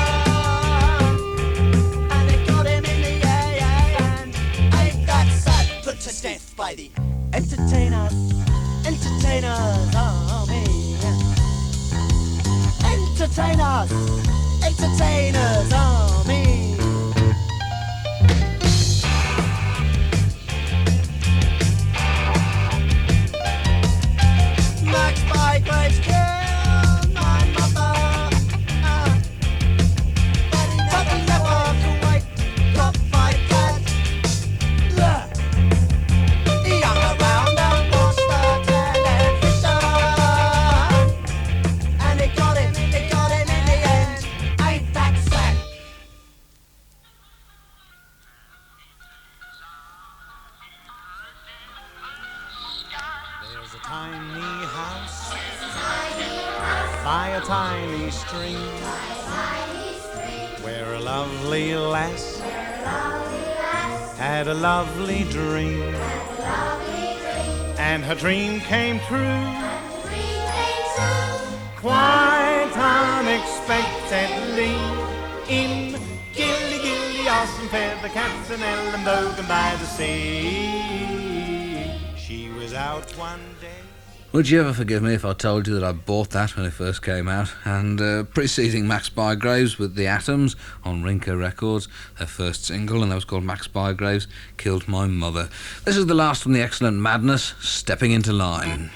and it got him in the end. Ain't that sad? Put to death by the entertainers. Entertainers are me. Entertainers. Entertainers are me. Max Bygraves killed my mother, but he never quite got my dad. He hung around and watched the television, and it got him in the end. Ain't that sad? There's a tiny house by a tiny stream where a lovely lass had a lovely dream, and her dream came true quite unexpectedly in Gilly, Gilly, awesome feather cats and Ellenbogen by the sea. She was out one day. Would you ever forgive me if I told you that I bought that when it first came out? And preceding Max Bygraves with the Atoms on Rinka Records, their first single, and that was called Max Bygraves, Killed My Mother. This is the last from the excellent Madness, Stepping Into Line.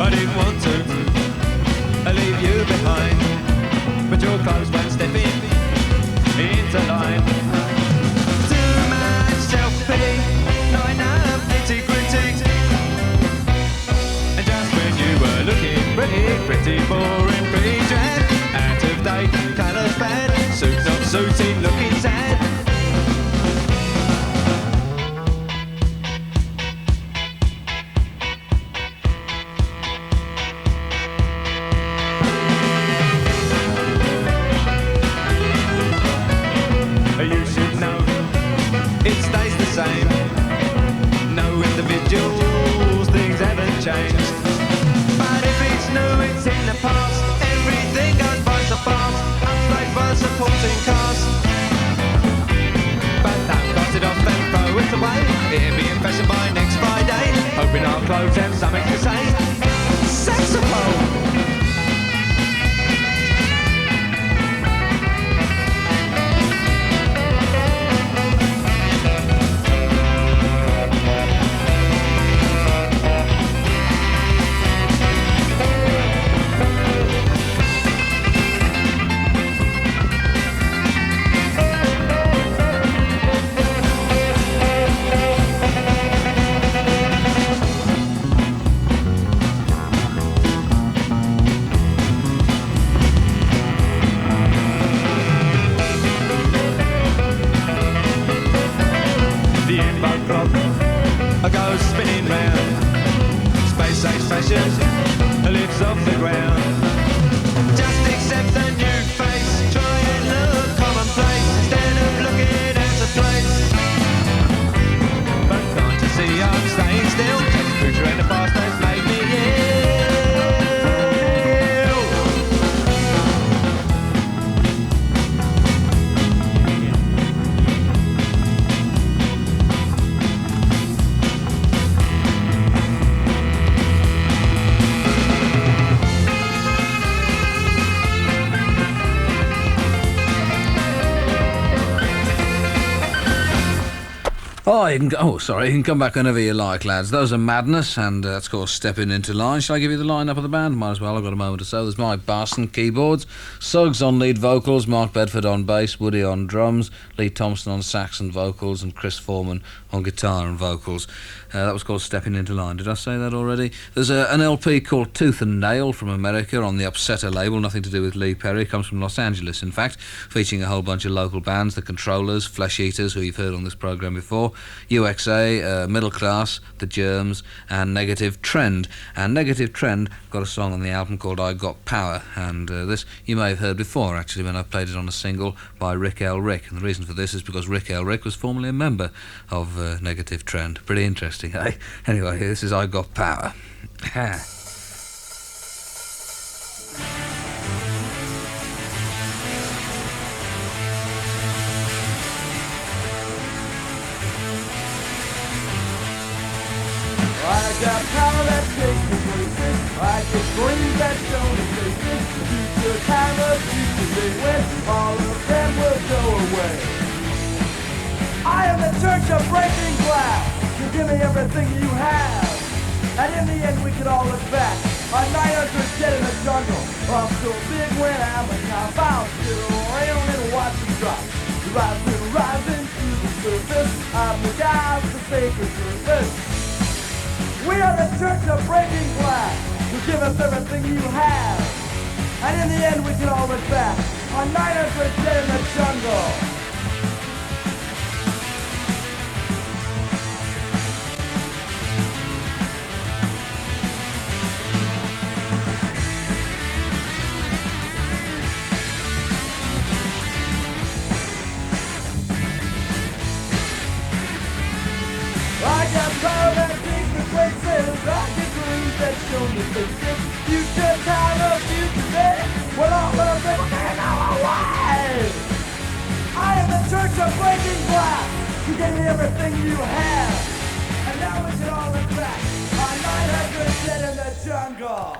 I didn't want to leave you behind, but your clothes won't step into line. Too much self-pity, not enough nitty-gritty. And just when you were looking pretty boring, pretty drab, out of date, colours bad, suit not suiting, looking sad. It'll be in fashion by next Friday. Hoping our clothes have something to say. Saxophone! Lives off the ground. Just accept the new face. Try and look commonplace instead of looking out of place. But can't you see I'm staying still? Take the future and the past has made me ill. Oh, you can come back whenever you like, lads. Those are Madness, and that's called Stepping Into Line. Shall I give you the line-up of the band? Might as well, I've got a moment or so. There's Mike Barson, keyboards, Suggs on lead vocals, Mark Bedford on bass, Woody on drums, Lee Thompson on sax and vocals, and Chris Foreman on guitar and vocals. That was called Stepping Into Line. Did I say that already? There's an LP called Tooth and Nail from America on the Upsetter label, nothing to do with Lee Perry. It comes from Los Angeles, in fact, featuring a whole bunch of local bands, The Controllers, Flesh Eaters, who you've heard on this programme before, UXA, Middle Class, The Germs, and Negative Trend. And Negative Trend got a song on the album called I Got Power, and this you may have heard before, actually, when I played it on a single by Rick L. Rick. And the reason for this is because Rick L. Rick was formerly a member of Negative Trend. Pretty interesting, eh? Anyway, this is I Got Power. I got power that takes me places. I can bring that show to places. Future time of future day when all of them will go away. I am the church of breaking glass. You give me everything you have, and in the end we can all look back on 900 dead in the jungle. I'm so big when I'm a cop. I'll sit around and watch them drop. Rising to the surface. I'm the guy with the sacred surface. We are the church of breaking glass. You give us everything you have, and in the end we can all look back on 900 dead in the jungle. I got power that takes me places. I get dreams that show me faces. Future time of future day, when all of them can go away. I am the church of breaking glass. You gave me everything you have, and now we can all look back on 900 dead in the jungle.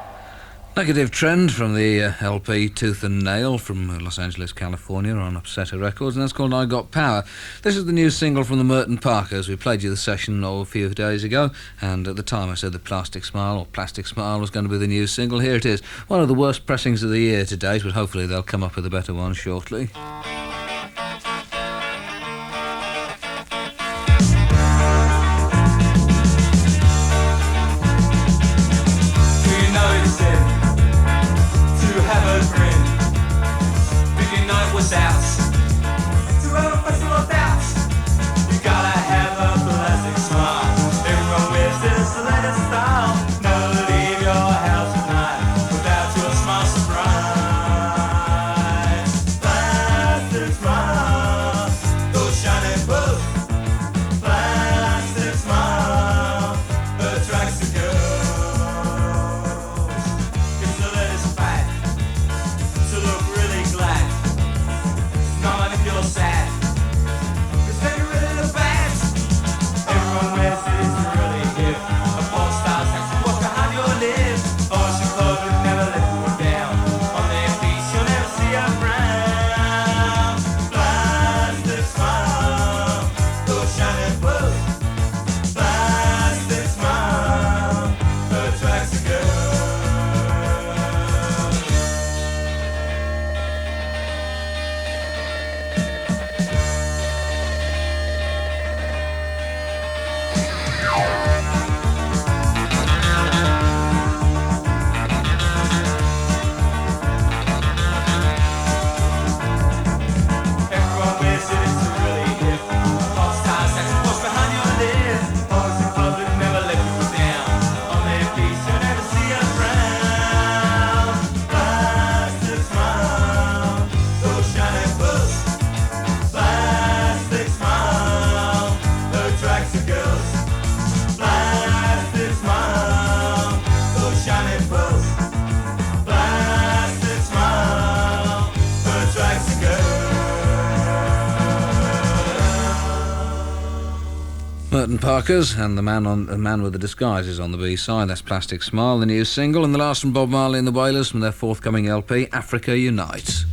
Negative Trend from the LP Tooth and Nail from Los Angeles, California on Upsetter Records, and that's called I Got Power. This is the new single from the Merton Parkers. We played you the session a few days ago, and at the time I said the Plastic Smile was going to be the new single. Here it is. One of the worst pressings of the year to date, but hopefully they'll come up with a better one shortly. Surprise. Cotton Parkers, and the man with the disguises on the B-side. That's Plastic Smile, the new single, and the last from Bob Marley and the Wailers from their forthcoming LP, Africa Unite.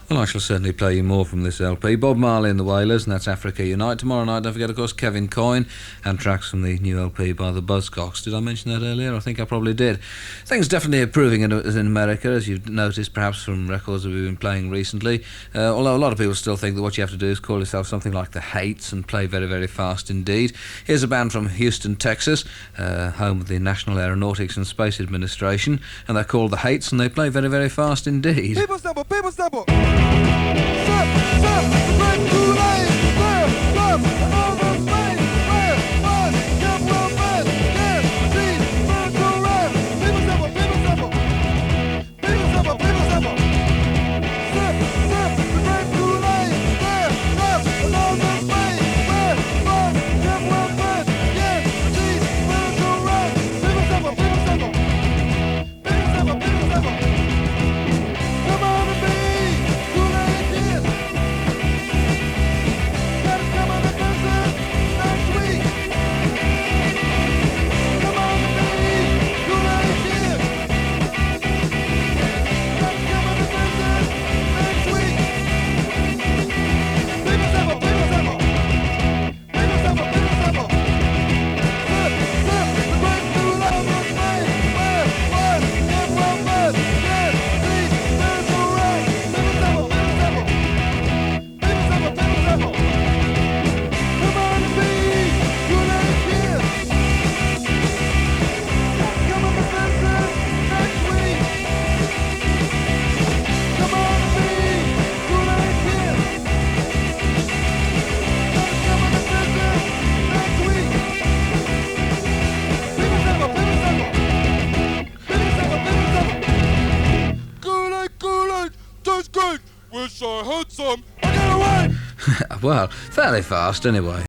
Well, I shall certainly play you more from this LP. Bob Marley and the Wailers, and that's Africa Unite. Tomorrow night, don't forget, of course, Kevin Coyne, and tracks from the new LP by the Buzzcocks. Did I mention that earlier? I think I probably did. Things definitely improving in America, as you've noticed, perhaps from records that we've been playing recently. Although a lot of people still think that what you have to do is call yourself something like the Hates and play very, very fast indeed. Here's a band from Houston, Texas, home of the National Aeronautics and Space Administration, and they're called the Hates, and they play very, very fast indeed. People stumble, people stumble. Stop, stop, break through lanes, clear, stop, and all those lanes, clear, fun, get well fed, yeah, see, burn to red. People stumble, people stumble. People stumble, people stumble. Step, step, break through lanes, clear, stop, and all those lanes, clear, fun, get well fed, yeah, see, burn to red. People stumble, people stumble. People stumble, people stumble. Come on and be. Gotta come on the fences. Wish I had some. I got away! Well, fairly fast anyway.